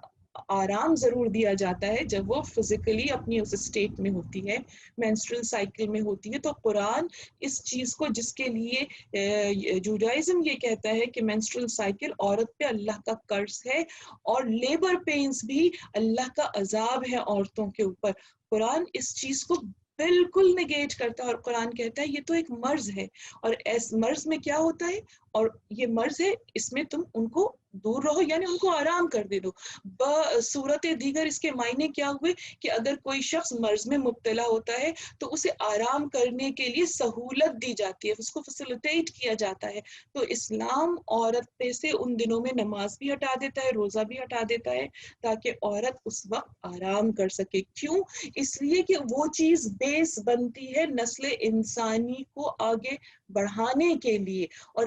آرام ضرور دیا جاتا ہے جب وہ فزیکلی اپنی اس اسٹیٹ میں ہوتی ہے، مینسٹرل سائیکل میں ہوتی ہے، تو قرآن اس چیز کو، جس کے لیے جوڈائزم یہ کہتا ہے کہ مینسٹرل سائیکل عورت پہ اللہ کا قرض ہے اور لیبر پینز بھی اللہ کا عذاب ہے عورتوں کے اوپر، قرآن اس چیز کو بالکل نگیٹ کرتا ہے، اور قرآن کہتا ہے یہ تو ایک مرض ہے، اور اس مرض میں کیا ہوتا ہے، اور یہ مرض ہے اس میں تم ان کو دور رہو، یعنی ان کو آرام کر دے دو۔ بصورت دیگر اس کے معنی کیا ہوئے کہ اگر کوئی شخص مرض میں مبتلا ہوتا ہے تو اسے آرام کرنے کے لیے سہولت دی جاتی ہے، اس کو فیسیلیٹیٹ کیا جاتا ہے۔ تو اسلام عورت پہ سے ان دنوں میں نماز بھی ہٹا دیتا ہے، روزہ بھی ہٹا دیتا ہے، تاکہ عورت اس وقت آرام کر سکے۔ کیوں؟ اس لیے کہ وہ چیز بیس بنتی ہے نسل انسانی کو آگے بڑھانے کے لیے، اور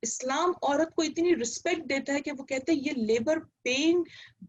اسلام عورت کو اتنی رسپیکٹ دیتا ہے کہ وہ کہتے ہیں یہ لیبر پین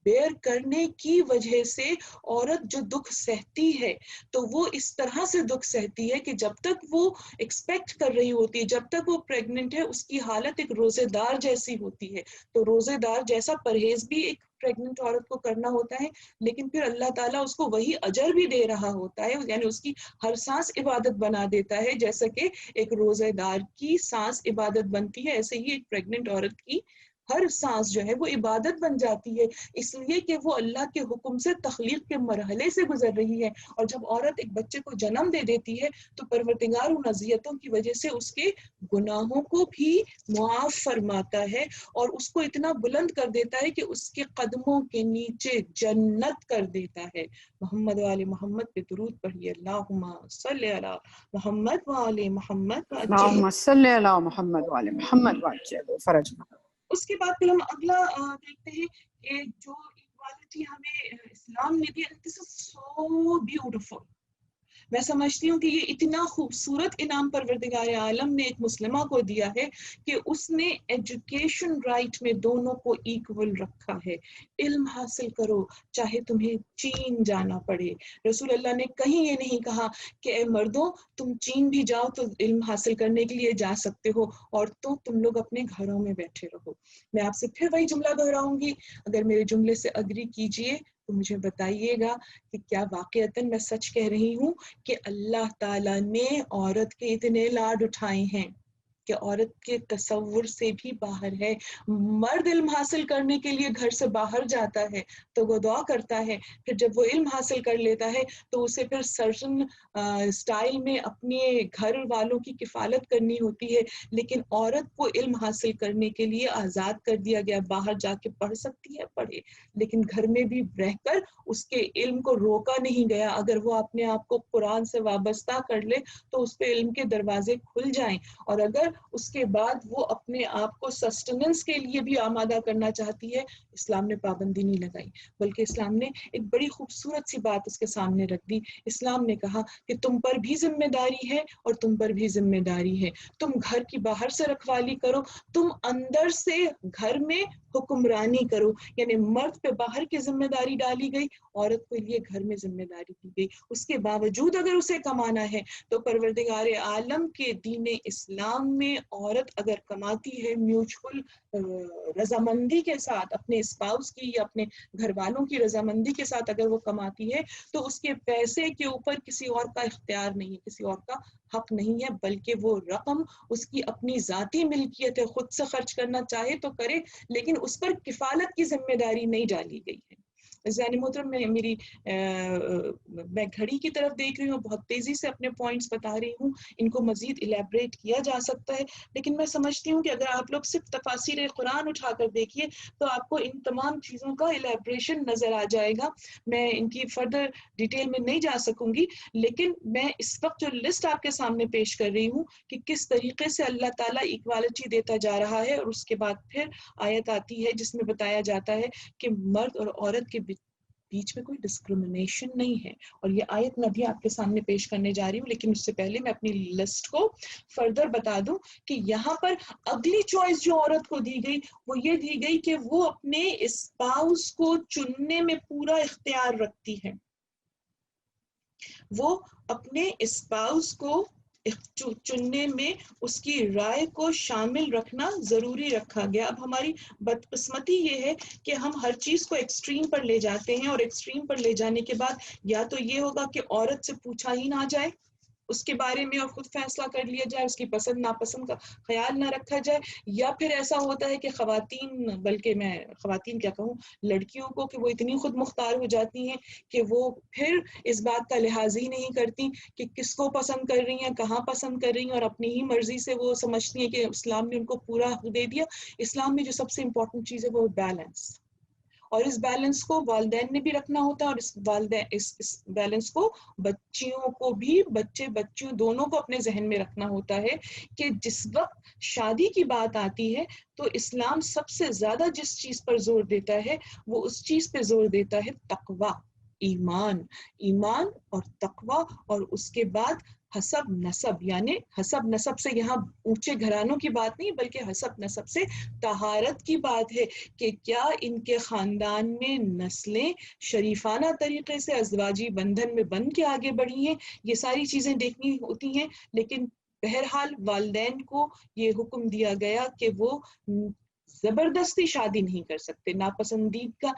بیئر کرنے کی وجہ سے عورت جو دکھ سہتی ہے تو وہ اس طرح سے دکھ سہتی ہے کہ جب تک وہ ایکسپیکٹ کر رہی ہوتی ہے، جب تک وہ پریگننٹ ہے، اس کی حالت ایک روزے دار جیسی ہوتی ہے۔ تو روزے دار جیسا پرہیز بھی ایک پریگننٹ عورت کو کرنا ہوتا ہے، لیکن پھر اللہ تعالیٰ اس کو وہی اجر بھی دے رہا ہوتا ہے، یعنی اس کی ہر سانس عبادت بنا دیتا ہے، جیسا کہ ایک روزے دار کی سانس عبادت بنتی ہے، ایسے ہی ایک پریگننٹ عورت کی ہر سانس جو ہے وہ عبادت بن جاتی ہے، اس لیے کہ وہ اللہ کے حکم سے تخلیق کے مرحلے سے گزر رہی ہے۔ اور جب عورت ایک بچے کو جنم دے دیتی ہے تو پروردگار ان اذیتوں کی وجہ سے اس کے گناہوں کو بھی معاف فرماتا ہے، اور اس کو اتنا بلند کر دیتا ہے کہ اس کے قدموں کے نیچے جنت کر دیتا ہے۔ محمد و آل محمد پہ درود پڑھیے، اللہم صلی علی محمد و آل محمد وعجل۔ اللهم صل على محمد وعلى محمد وعجل فرجنا۔ اس کے بعد پھر ہم اگلا دیکھتے ہیں کہ جو ایکوالٹی ہمیں اسلام نے دی، دس از سو بیوٹیفل۔ میں سمجھتی ہوں کہ یہ اتنا خوبصورت انعام پروردگار عالم نے ایک مسلمہ کو دیا ہے کہ اس نے ایجوکیشن رائٹ میں دونوں کو ایکول رکھا ہے۔ علم حاصل کرو چاہے تمہیں چین جانا پڑے۔ رسول اللہ نے کہیں یہ نہیں کہا کہ اے مردوں تم چین بھی جاؤ تو علم حاصل کرنے کے لیے جا سکتے ہو، عورتوں تم لوگ اپنے گھروں میں بیٹھے رہو۔ میں آپ سے پھر وہی جملہ دہراؤں گی، اگر میرے جملے سے اگری کیجئے تو مجھے بتائیے گا کہ کیا واقعتاً میں سچ کہہ رہی ہوں کہ اللہ تعالیٰ نے عورت کے اتنے لاڈ اٹھائے ہیں کہ عورت کے تصور سے بھی باہر ہے۔ مرد علم حاصل کرنے کے لیے گھر سے باہر جاتا ہے تو وہ دعا کرتا ہے، پھر جب وہ علم حاصل کر لیتا ہے تو اسے پھر سرجن سٹائل میں اپنے گھر والوں کی کفالت کرنی ہوتی ہے، لیکن عورت کو علم حاصل کرنے کے لیے آزاد کر دیا گیا، باہر جا کے پڑھ سکتی ہے پڑھے، لیکن گھر میں بھی رہ کر اس کے علم کو روکا نہیں گیا۔ اگر وہ اپنے آپ کو قرآن سے وابستہ کر لے تو اس پہ علم کے دروازے کھل جائیں، اور اگر اس کے بعد وہ اپنے آپ کو سسٹننس کے لیے بھی آمادہ کرنا چاہتی ہے، اسلام نے پابندی نہیں لگائی، بلکہ اسلام نے ایک بڑی خوبصورت سی بات اس کے سامنے رکھ دی۔ اسلام نے کہا کہ تم پر بھی ذمہ داری ہے اور تم پر بھی ذمہ داری ہے، تم گھر کی باہر سے رکھوالی کرو، تم اندر سے گھر میں حکمرانی کرو، یعنی مرد پہ باہر کی ذمہ داری ڈالی گئی، عورت کے لیے گھر میں ذمہ داری دی گئی۔ اس کے باوجود اگر اسے کمانا ہے تو پروردگار عالم کے دین اسلام میں عورت اگر کماتی ہے میوچل رضامندی کے ساتھ، اپنے اسپاؤس کی یا اپنے گھر والوں کی رضامندی کے ساتھ اگر وہ کماتی ہے، تو اس کے پیسے کے اوپر کسی اور کا اختیار نہیں ہے، کسی اور کا حق نہیں ہے، بلکہ وہ رقم اس کی اپنی ذاتی ملکیت ہے، خود سے خرچ کرنا چاہے تو کرے، لیکن اس پر کفالت کی ذمہ داری نہیں ڈالی گئی ہے۔ ذہنی محترم میں گھڑی کی طرف دیکھ رہی ہوں، بہت تیزی سے اپنے پوائنٹس بتا رہی ہوں، ان کو مزید الیبریٹ کیا جا سکتا ہے، لیکن میں سمجھتی ہوں کہ اگر آپ لوگ صرف تفاسیر قرآن اٹھا کر دیکھیے تو آپ کو ان تمام چیزوں کا الیبریشن نظر آ جائے گا۔ میں ان کی فردر ڈیٹیل میں نہیں جا سکوں گی، لیکن میں اس وقت جو لسٹ آپ کے سامنے پیش کر رہی ہوں کہ کس طریقے سے اللہ تعالیٰ ایکوالٹی دیتا جا رہا ہے، اور اس کے بعد پھر آیت آتی ہے جس میں بتایا جاتا ہے کہ مرد اور عورت کے بیچ میں کوئی ڈسکریمنیشن نہیں ہے، اور یہ آیت میں بھی آپ کے سامنے پیش کرنے جا رہی ہوں، لیکن اس سے پہلے میں اپنی لسٹ کو فردر بتا دوں کہ یہاں پر اگلی چوائس جو عورت کو دی گئی وہ یہ دی گئی کہ وہ اپنے اسپاؤس کو چننے میں پورا اختیار رکھتی ہے، وہ اپنے اسپاؤس کو چننے میں اس کی رائے کو شامل رکھنا ضروری رکھا گیا۔ اب ہماری بدقسمتی یہ ہے کہ ہم ہر چیز کو ایکسٹریم پر لے جاتے ہیں، اور ایکسٹریم پر لے جانے کے بعد یا تو یہ ہوگا کہ عورت سے پوچھا ہی نہ جائے اس کے بارے میں اور خود فیصلہ کر لیا جائے، اس کی پسند ناپسند کا خیال نہ رکھا جائے، یا پھر ایسا ہوتا ہے کہ خواتین، بلکہ میں خواتین کیا کہوں، لڑکیوں کو، کہ وہ اتنی خود مختار ہو جاتی ہیں کہ وہ پھر اس بات کا لحاظ ہی نہیں کرتی کہ کس کو پسند کر رہی ہیں، کہاں پسند کر رہی ہیں، اور اپنی ہی مرضی سے وہ سمجھتی ہیں کہ اسلام نے ان کو پورا حق دے دیا۔ اسلام میں جو سب سے امپورٹنٹ چیز ہے وہ بیلنس، اور اس بیلنس کو والدین نے بھی رکھنا ہوتا ہے، اور اس بیلنس کو بچیوں کو بھی، بچیوں دونوں کو اپنے ذہن میں رکھنا ہوتا ہے کہ جس وقت شادی کی بات آتی ہے تو اسلام سب سے زیادہ جس چیز پر زور دیتا ہے وہ اس چیز پہ زور دیتا ہے تقوی، ایمان اور تقوی، اور اس کے بعد حسب نسب، یعنی حسب نسب سے یہاں اونچے گھرانوں کی بات نہیں بلکہ حسب نسب سے طہارت کی بات ہے کہ کیا ان کے خاندان میں نسلیں شریفانہ طریقے سے ازدواجی بندھن میں بن کے آگے بڑھی ہیں، یہ ساری چیزیں دیکھنی ہوتی ہیں۔ لیکن بہرحال والدین کو یہ حکم دیا گیا کہ وہ زبردستی شادی نہیں کر سکتے، ناپسندیدہ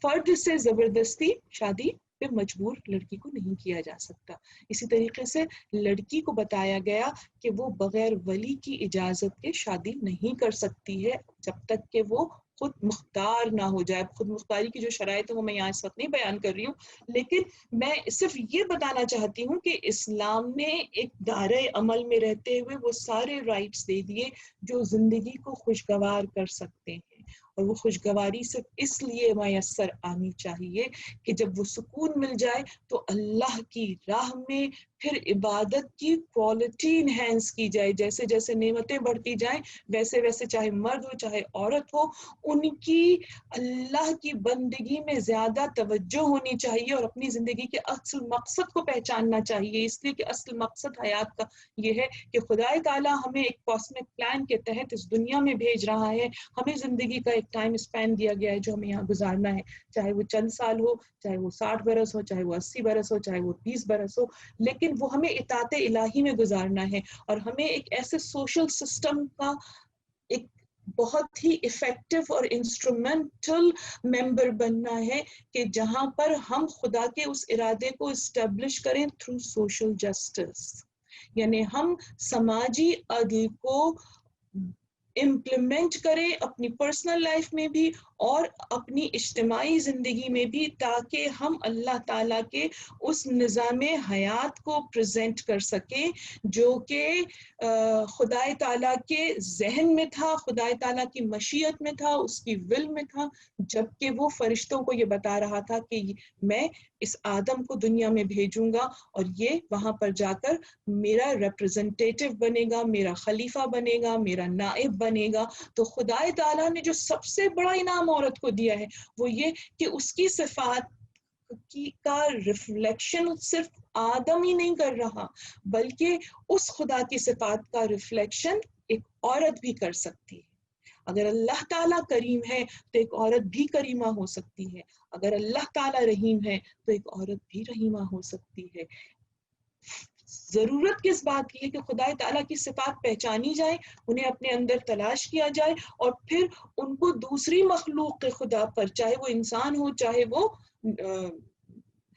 فرد سے زبردستی شادی پہ مجبور لڑکی کو نہیں کیا جا سکتا۔ اسی طریقے سے لڑکی کو بتایا گیا کہ وہ بغیر ولی کی اجازت کے شادی نہیں کر سکتی ہے جب تک کہ وہ خود مختار نہ ہو جائے۔ خود مختاری کی جو شرائط ہے وہ میں یہاں اس وقت نہیں بیان کر رہی ہوں، لیکن میں صرف یہ بتانا چاہتی ہوں کہ اسلام نے ایک دائرۂ عمل میں رہتے ہوئے وہ سارے رائٹس دے دیے جو زندگی کو خوشگوار کر سکتے ہیں، اور وہ خوشگواری صرف اس لیے میسر آنی چاہیے کہ جب وہ سکون مل جائے تو اللہ کی راہ میں پھر عبادت کی کوالٹی انہینس کی جائے، جیسے جیسے نعمتیں بڑھتی جائیں ویسے ویسے چاہے مرد ہو چاہے عورت ہو، ان کی اللہ کی بندگی میں زیادہ توجہ ہونی چاہیے اور اپنی زندگی کے اصل مقصد کو پہچاننا چاہیے، اس لیے کہ اصل مقصد حیات کا یہ ہے کہ خدا تعالیٰ ہمیں ایک کاسمک پلان کے تحت اس دنیا میں بھیج رہا ہے، ہمیں زندگی کا ایک ٹائم اسپین دیا گیا ہے جو ہمیں یہاں گزارنا ہے، چاہے وہ چند سال ہو، چاہے وہ 60 برس ہو، چاہے وہ 80 برس ہو، چاہے وہ 30 برس ہو، لیکن وہ ہمیں اطاعت الہی میں گزارنا ہے، اور ہمیں ایک ایسے سوشل سسٹم کا ایک بہت ہی افیکٹو اور انسٹرومنٹل ممبر بننا ہے کہ جہاں پر ہم خدا کے اس ارادے کو اسٹیبلش کریں تھرو سوشل جسٹس، یعنی ہم سماجی عدل کو امپلیمنٹ کریں اپنی پرسنل لائف میں بھی اور اپنی اجتماعی زندگی میں بھی، تاکہ ہم اللہ تعالیٰ کے اس نظام حیات کو پریزنٹ کر سکیں جو کہ خدا تعالیٰ کے ذہن میں تھا، خدا تعالیٰ کی مشیت میں تھا، اس کی ول میں تھا، جبکہ وہ فرشتوں کو یہ بتا رہا تھا کہ میں اس آدم کو دنیا میں بھیجوں گا اور یہ وہاں پر جا کر میرا ریپرزنٹیٹو بنے گا، میرا خلیفہ بنے گا، میرا نائب بنے گا۔ تو خدا تعالیٰ نے جو سب سے بڑا انعام عورت کو دیا ہے وہ یہ کہ اس کی صفات کا ریفلیکشن صرف آدم ہی نہیں کر رہا، بلکہ اس خدا کی صفات کا ریفلیکشن ایک عورت بھی کر سکتی ہے۔ اگر اللہ تعالیٰ کریم ہے تو ایک عورت بھی کریمہ ہو سکتی ہے، اگر اللہ تعالیٰ رحیم ہے تو ایک عورت بھی رحیمہ ہو سکتی ہے۔ ضرورت کس بات کی ہے کہ خدا تعالیٰ کی صفات پہچانی جائے، انہیں اپنے اندر تلاش کیا جائے، اور پھر ان کو دوسری مخلوق کے خدا پر، چاہے وہ انسان ہو، چاہے وہ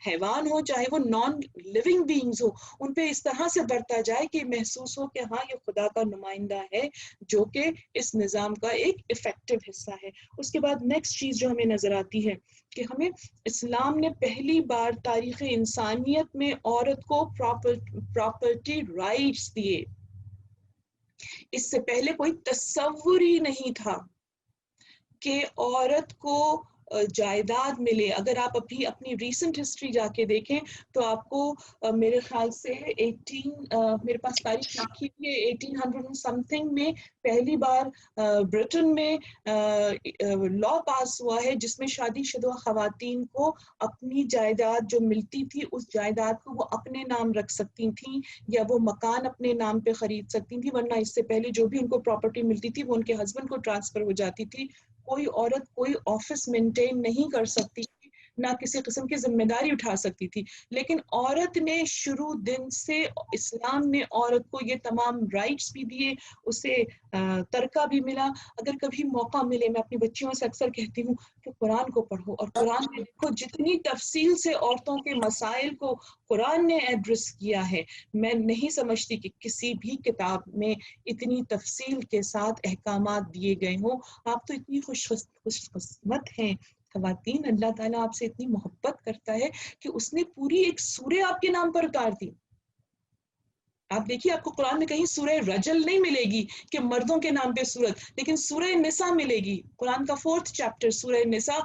حیوان ہو، چاہے وہ نان لیونگ بینگز ہو، ان پہ اس طرح سے برتا جائے کہ محسوس ہو کہ ہاں یہ خدا کا نمائندہ ہے جو کہ اس نظام کا ایک افیکٹو حصہ ہے۔ اس کے بعد نیکسٹ چیز جو ہمیں نظر آتی ہے کہ ہمیں اسلام نے پہلی بار تاریخ انسانیت میں عورت کو پراپرٹی رائٹس دیے۔ اس سے پہلے کوئی تصور ہی نہیں تھا کہ عورت کو جائیداد ملے۔ اگر آپ اپنی ریسنٹ ہسٹری جا کے دیکھیں تو آپ کو میرے خیال سے میرے پاس تاریخ لکھی ہوئی ہے 1800 سم تھنگ میں پہلی بار برٹن میں لا پاس ہوا ہے جس میں شادی شدہ خواتین کو اپنی جائیداد جو ملتی تھی اس جائیداد کو وہ اپنے نام رکھ سکتی تھیں یا وہ مکان اپنے نام پہ خرید سکتی تھیں، ورنہ اس سے پہلے جو بھی ان کو پراپرٹی ملتی تھی وہ ان کے ہسبینڈ کو ٹرانسفر ہو جاتی تھی۔ کوئی عورت کوئی آفس مینٹین نہیں کر سکتی تھی، نہ کسی قسم کی ذمہ داری اٹھا سکتی تھی، لیکن عورت نے شروع دن سے اسلام نے عورت کو یہ تمام رائٹس بھی دیے، اسے ترکہ بھی ملا۔ اگر کبھی موقع ملے، میں اپنی بچیوں سے اکثر کہتی ہوں کہ قرآن کو پڑھو، اور قرآن میں دیکھو جتنی تفصیل سے عورتوں کے مسائل کو قرآن نے ایڈریس کیا ہے، میں نہیں سمجھتی کہ کسی بھی کتاب میں اتنی تفصیل کے ساتھ احکامات دیے گئے ہوں۔ آپ تو اتنی خوش قسمت ہیں خواتین، اللہ تعالیٰ آپ سے اتنی محبت کرتا ہے کہ اس نے پوری ایک سورہ آپ کے نام پر اتار دی۔ آپ دیکھیے، آپ کو قرآن میں کہیں سورہ رجل نہیں ملے گی کہ مردوں کے نام پہ سورت، لیکن سورہ نساء ملے گی، قرآن کا 4th چیپٹر سورہ نساء،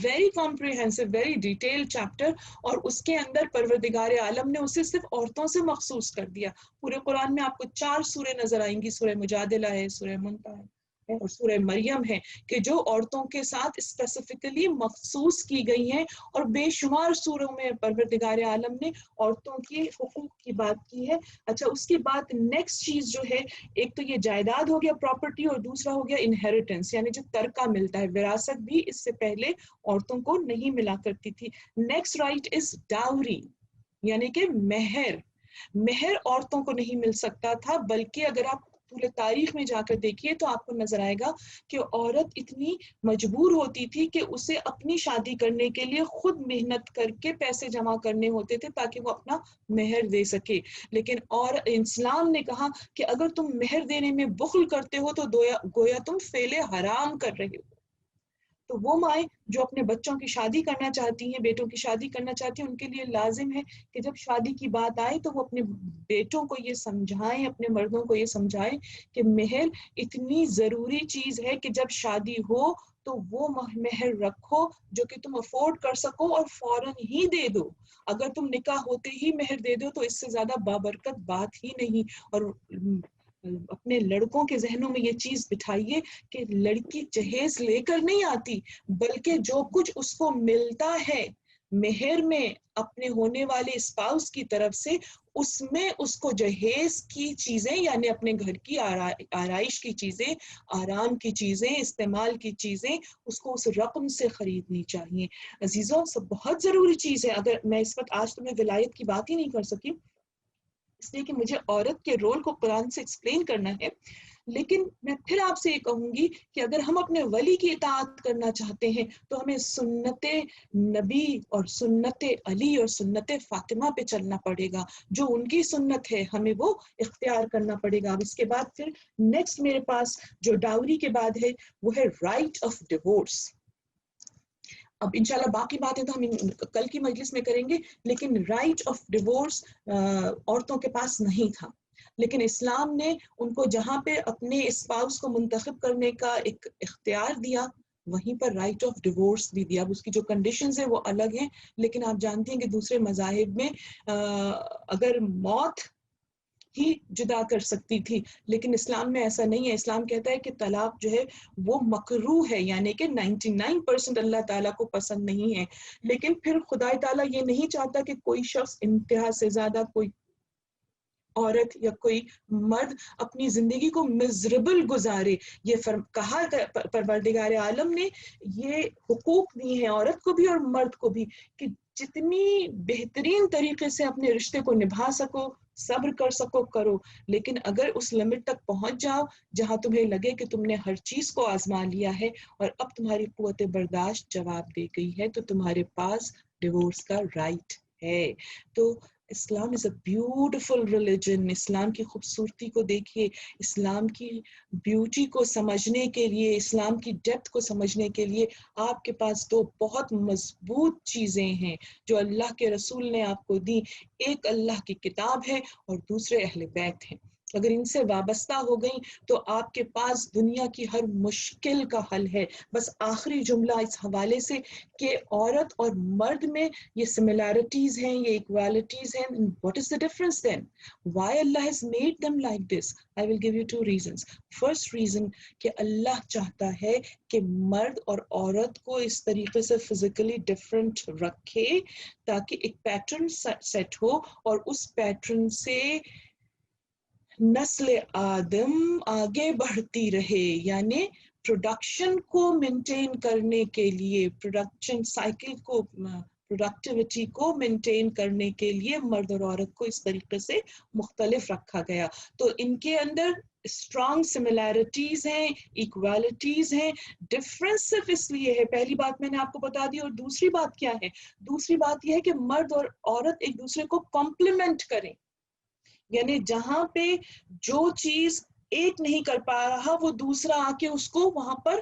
very comprehensive, very detail chapter, اور اس کے اندر پروردگار عالم نے اسے صرف عورتوں سے مخصوص کر دیا۔ پورے قرآن میں آپ کو 4 سورہ نظر آئیں گی، سورہ مجادلہ ہے، سورہ منتہا ہے اور سورہ مریم ہے، کہ جو عورتوں کے ساتھ اسپیسیفکلی مخصوص کی گئی ہیں، اور بے شمار سوروں میں پروردگار عالم نے عورتوں کے حقوق کی بات کی ہے۔ اچھا، اس کے بعد نیکسٹ چیز جو ہے، ایک تو یہ جائیداد ہو گیا پراپرٹی، اور دوسرا ہو گیا انہیریٹنس، یعنی جو ترکہ ملتا ہے، وراثت بھی اس سے پہلے عورتوں کو نہیں ملا کرتی تھی۔ نیکسٹ رائٹ از ڈاوری، یعنی کہ مہر۔ مہر عورتوں کو نہیں مل سکتا تھا، بلکہ اگر آپ پورے تاریخ میں جا کر دیکھیے تو آپ کو نظر آئے گا کہ عورت اتنی مجبور ہوتی تھی کہ اسے اپنی شادی کرنے کے لیے خود محنت کر کے پیسے جمع کرنے ہوتے تھے تاکہ وہ اپنا مہر دے سکے۔ لیکن اور اسلام نے کہا کہ اگر تم مہر دینے میں بخل کرتے ہو تو گویا تم فعل حرام کر رہے ہو۔ تو وہ مائیں جو اپنے بچوں کی شادی کرنا چاہتی ہیں، بیٹوں کی شادی کرنا چاہتی ہیں، ان کے لیے لازم ہے کہ جب شادی کی بات آئے تو وہ اپنے بیٹوں کو یہ سمجھائیں، اپنے مردوں کو یہ سمجھائیں کہ مہر اتنی ضروری چیز ہے کہ جب شادی ہو تو وہ مہر رکھو جو کہ تم افورڈ کر سکو اور فوراً ہی دے دو۔ اگر تم نکاح ہوتے ہی مہر دے دو تو اس سے زیادہ بابرکت بات ہی نہیں۔ اور اپنے لڑکوں کے ذہنوں میں یہ چیز بٹھائیے کہ لڑکی جہیز لے کر نہیں آتی، بلکہ جو کچھ اس کو ملتا ہے مہر میں اپنے ہونے والے اسپاؤس کی طرف سے، اس میں اس کو جہیز کی چیزیں یعنی اپنے گھر کی آرائش کی چیزیں، آرام کی چیزیں، استعمال کی چیزیں اس کو اس رقم سے خریدنی چاہیے۔ عزیزوں، سب بہت ضروری چیز ہے۔ اگر میں اس وقت آج تمہیں ولایت کی بات ہی نہیں کر سکی اس لیے کہ مجھے عورت کے رول کو قرآن سے ایکسپلین کرنا ہے، لیکن میں پھر آپ سے یہ کہوں گی کہ اگر ہم اپنے ولی کی اطاعت کرنا چاہتے ہیں تو ہمیں سنت نبی اور سنت علی اور سنت فاطمہ پہ چلنا پڑے گا۔ جو ان کی سنت ہے ہمیں وہ اختیار کرنا پڑے گا۔ اب اس کے بعد پھر نیکسٹ میرے پاس جو ڈاوری کے بعد ہے وہ ہے رائٹ آف ڈیورس۔ اب انشاءاللہ باقی باتیں تو ہم کل کی مجلس میں کریں گے، لیکن رائٹ آف ڈیورس عورتوں کے پاس نہیں تھا، لیکن اسلام نے ان کو جہاں پہ اپنے اسپاؤس کو منتخب کرنے کا ایک اختیار دیا، وہیں پر رائٹ آف ڈیورس بھی دیا. اب اس کی جو کنڈیشنز ہیں وہ الگ ہیں، لیکن آپ جانتے ہیں کہ دوسرے مذاہب میں اگر موت ہی جدا کر سکتی تھی، لیکن اسلام میں ایسا نہیں ہے. اسلام کہتا ہے کہ طلاق جو ہے وہ مکروہ ہے، یعنی کہ 99% اللہ تعالیٰ کو پسند نہیں ہے. لیکن پھر خدا تعالیٰ یہ نہیں چاہتا کہ کوئی شخص انتہا سے زیادہ، کوئی عورت یا کوئی مرد اپنی زندگی کو مزربل گزارے. یہ کہا پروردگار عالم نے یہ حقوق دی ہیں عورت کو بھی اور مرد کو بھی کہ جتنی بہترین طریقے سے اپنے رشتے کو نبھا سکو، صبر کر سکو کرو، لیکن اگر اس لمٹ تک پہنچ جاؤ جہاں تمہیں لگے کہ تم نے ہر چیز کو آزما لیا ہے اور اب تمہاری قوت برداشت جواب دے گئی ہے، تو تمہارے پاس ڈیورس کا رائٹ ہے. تو اسلام از اے بیوٹیفل ریلیجن. اسلام کی خوبصورتی کو دیکھیے، اسلام کی بیوٹی کو سمجھنے کے لیے، اسلام کی ڈیپتھ کو سمجھنے کے لیے آپ کے پاس دو بہت مضبوط چیزیں ہیں جو اللہ کے رسول نے آپ کو دی. ایک اللہ کی کتاب ہے اور دوسرے اہل بیت ہیں. اگر ان سے وابستہ ہو گئیں تو آپ کے پاس دنیا کی ہر مشکل کا حل ہے. بس آخری جملہ اس حوالے سے کہ عورت اور مرد میں یہ سملیرٹیز ہیں، یہ ایکوالٹیز ہیں. What is the difference then? Why Allah has made them like this? I will give you 2 reasons. First reason کہ اللہ چاہتا ہے کہ مرد اور عورت کو اس طریقے سے فزیکلی ڈفرینٹ رکھے تاکہ ایک پیٹرن سیٹ ہو اور اس پیٹرن سے نسل آدم آگے بڑھتی رہے. یعنی پروڈکشن کو مینٹین کرنے کے لیے، پروڈکشن سائیکل کو، پروڈکٹیوٹی کو مینٹین کرنے کے لیے مرد اور عورت کو اس طریقے سے مختلف رکھا گیا. تو ان کے اندر اسٹرانگ سملیرٹیز ہیں، ایکوالٹیز ہیں. ڈفرینس صرف اس لیے ہے، پہلی بات میں نے آپ کو بتا دی. اور دوسری بات کیا ہے؟ دوسری بات یہ ہے کہ مرد اور عورت ایک دوسرے کو کمپلیمنٹ کریں. یعنی جہاں پہ جو چیز ایک نہیں کر پا رہا وہ دوسرا آ کے اس کو وہاں پر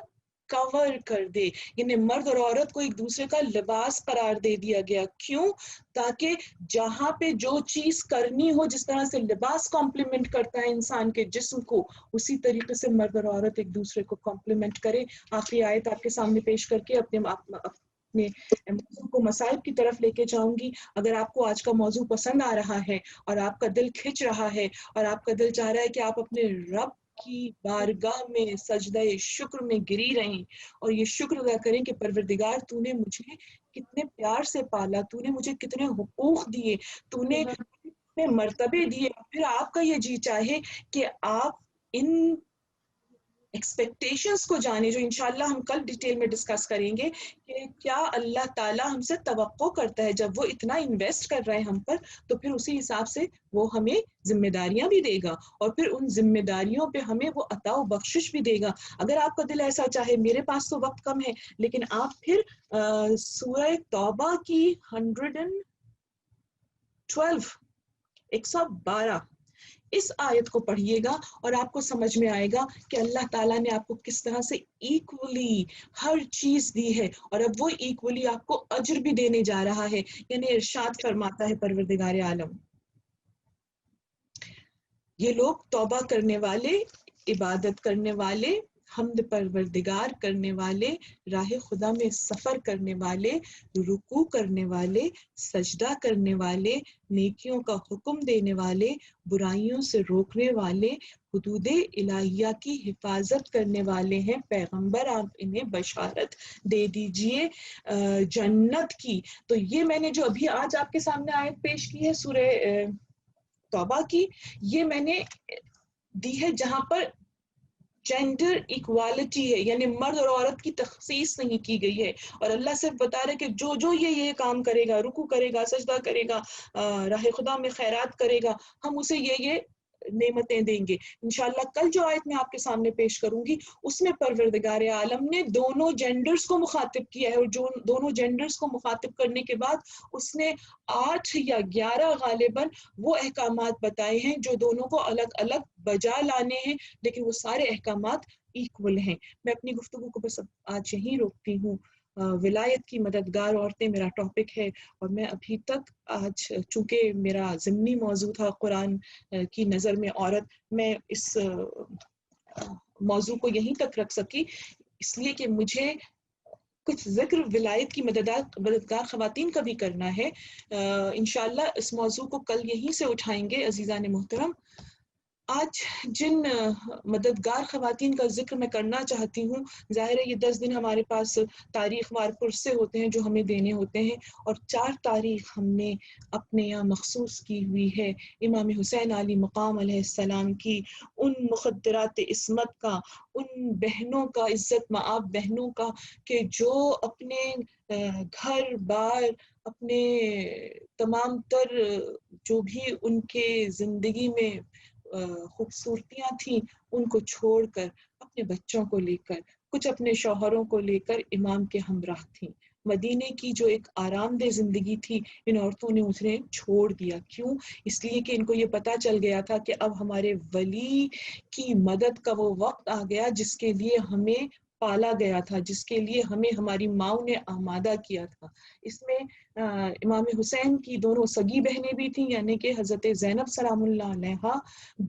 کور کر دے. یعنی مرد اور عورت کو ایک دوسرے کا لباس قرار دے دیا گیا. کیوں؟ تاکہ جہاں پہ جو چیز کرنی ہو، جس طرح سے لباس کمپلیمنٹ کرتا ہے انسان کے جسم کو، اسی طریقے سے مرد اور عورت ایک دوسرے کو کمپلیمنٹ کرے. آخری آیت آپ کے سامنے پیش کر کے اپنے موضوع کو مسائل کی طرف لے کے جاؤں گی. اگر آپ کو آج کا موضوع پسند آ رہا ہے اور آپ کا دل کھنچ رہا ہے اور آپ کا دل چاہ رہا ہے کہ آپ اپنے رب کی بارگاہ میں سجدہ شکر میں گری رہیں اور یہ شکر ادا کریں کہ پروردگار تو نے مجھے کتنے پیار سے پالا، تو نے مجھے کتنے حقوق دیے، تو نے کتنے مرتبے دیے، پھر آپ کا یہ جی چاہے کہ آپ ان ایکسپیکٹیشنز کو جانے جو انشاءاللہ ہم کل ڈیٹیل میں ڈسکس کریں گے کہ کیا اللہ تعالیٰ ہم سے توقع کرتا ہے. جب وہ اتنا انویسٹ کر رہے ہیں ہم پر تو پھر اسی حساب سے وہ ہمیں ذمہ داریاں بھی دے گا اور پھر ان ذمہ داریوں پہ ہمیں وہ عطا و بخشش بھی دے گا. اگر آپ کا دل ایسا چاہے، میرے پاس تو وقت کم ہے لیکن آپ پھر سورہ توبہ کی 112 اس آیت کو پڑھیے گا اور آپ کو سمجھ میں آئے گا کہ اللہ تعالیٰ نے آپ کو کس طرح سے ایکولی ہر چیز دی ہے اور اب وہ ایکولی آپ کو اجر بھی دینے جا رہا ہے. یعنی ارشاد فرماتا ہے پروردگار عالم، یہ لوگ توبہ کرنے والے، عبادت کرنے والے، حمد پروردگار کرنے والے، راہ خدا میں سفر کرنے والے، رکوع کرنے والے، سجدہ کرنے والے، نیکیوں کا حکم دینے والے، برائیوں سے روکنے والے، حدود الہیہ کی حفاظت کرنے والے ہیں. پیغمبر آپ انہیں بشارت دے دیجئے جنت کی. تو یہ میں نے جو ابھی آج آپ کے سامنے آیت پیش کی ہے سورہ توبہ کی، یہ میں نے دی ہے جہاں پر جینڈر ایکوالٹی ہے، یعنی مرد اور عورت کی تخصیص نہیں کی گئی ہے اور اللہ صرف بتا رہے کہ جو یہ کام کرے گا، رکوع کرے گا، سجدہ کرے گا، راہ خدا میں خیرات کرے گا، ہم اسے یہ نعمتیں دیں گے. انشاءاللہ کل جو آیت میں آپ کے سامنے پیش کروں گی اس میں پروردگار عالم نے دونوں جینڈرز کو مخاطب کیا ہے اور جو دونوں جینڈرز کو مخاطب کرنے کے بعد اس نے 8 یا 11 غالباً وہ احکامات بتائے ہیں جو دونوں کو الگ الگ بجا لانے ہیں، لیکن وہ سارے احکامات ایکول ہیں. میں اپنی گفتگو کو بس آج یہیں روکتی ہوں. ولایت کی مددگار عورتیں میرا ٹاپک ہے، اور میں ابھی تک آج چونکہ میرا ضمنی موضوع تھا قرآن کی نظر میں عورت، میں اس موضوع کو یہیں تک رکھ سکی اس لیے کہ مجھے کچھ ذکر ولایت کی مددگار خواتین کا بھی کرنا ہے۔ انشاءاللہ اس موضوع کو کل یہیں سے اٹھائیں گے عزیزان محترم۔ آج جن مددگار خواتین کا ذکر میں کرنا چاہتی ہوں، ظاہر ہے یہ 10 دن ہمارے پاس تاریخ وار پرسے ہوتے ہیں جو ہمیں دینے ہوتے ہیں، اور 4 تاریخ ہم نے اپنے یہاں مخصوص کی ہوئی ہے امام حسین علی مقام علیہ السلام کی، ان مخدرات عصمت کا، ان بہنوں کا، عزت مآب بہنوں کا کہ جو اپنے گھر بار، اپنے تمام تر جو بھی ان کے زندگی میں خوبصورتیاں تھیں ان کو چھوڑ کر، اپنے بچوں کو لے کر، کچھ اپنے شوہروں کو لے کر امام کے ہمراہ تھیں۔ مدینے کی جو ایک آرام دہ زندگی تھی ان عورتوں نے اسے چھوڑ دیا۔ کیوں؟ اس لیے کہ ان کو یہ پتا چل گیا تھا کہ اب ہمارے ولی کی مدد کا وہ وقت آ گیا جس کے لیے ہمیں پالا گیا تھا، جس کے لیے ہمیں ہماری ماؤں نے آمادہ کیا تھا۔ اس میں امام حسین کی دونوں سگی بہنیں بھی تھیں، یعنی کہ حضرت زینب سلام اللہ علیہا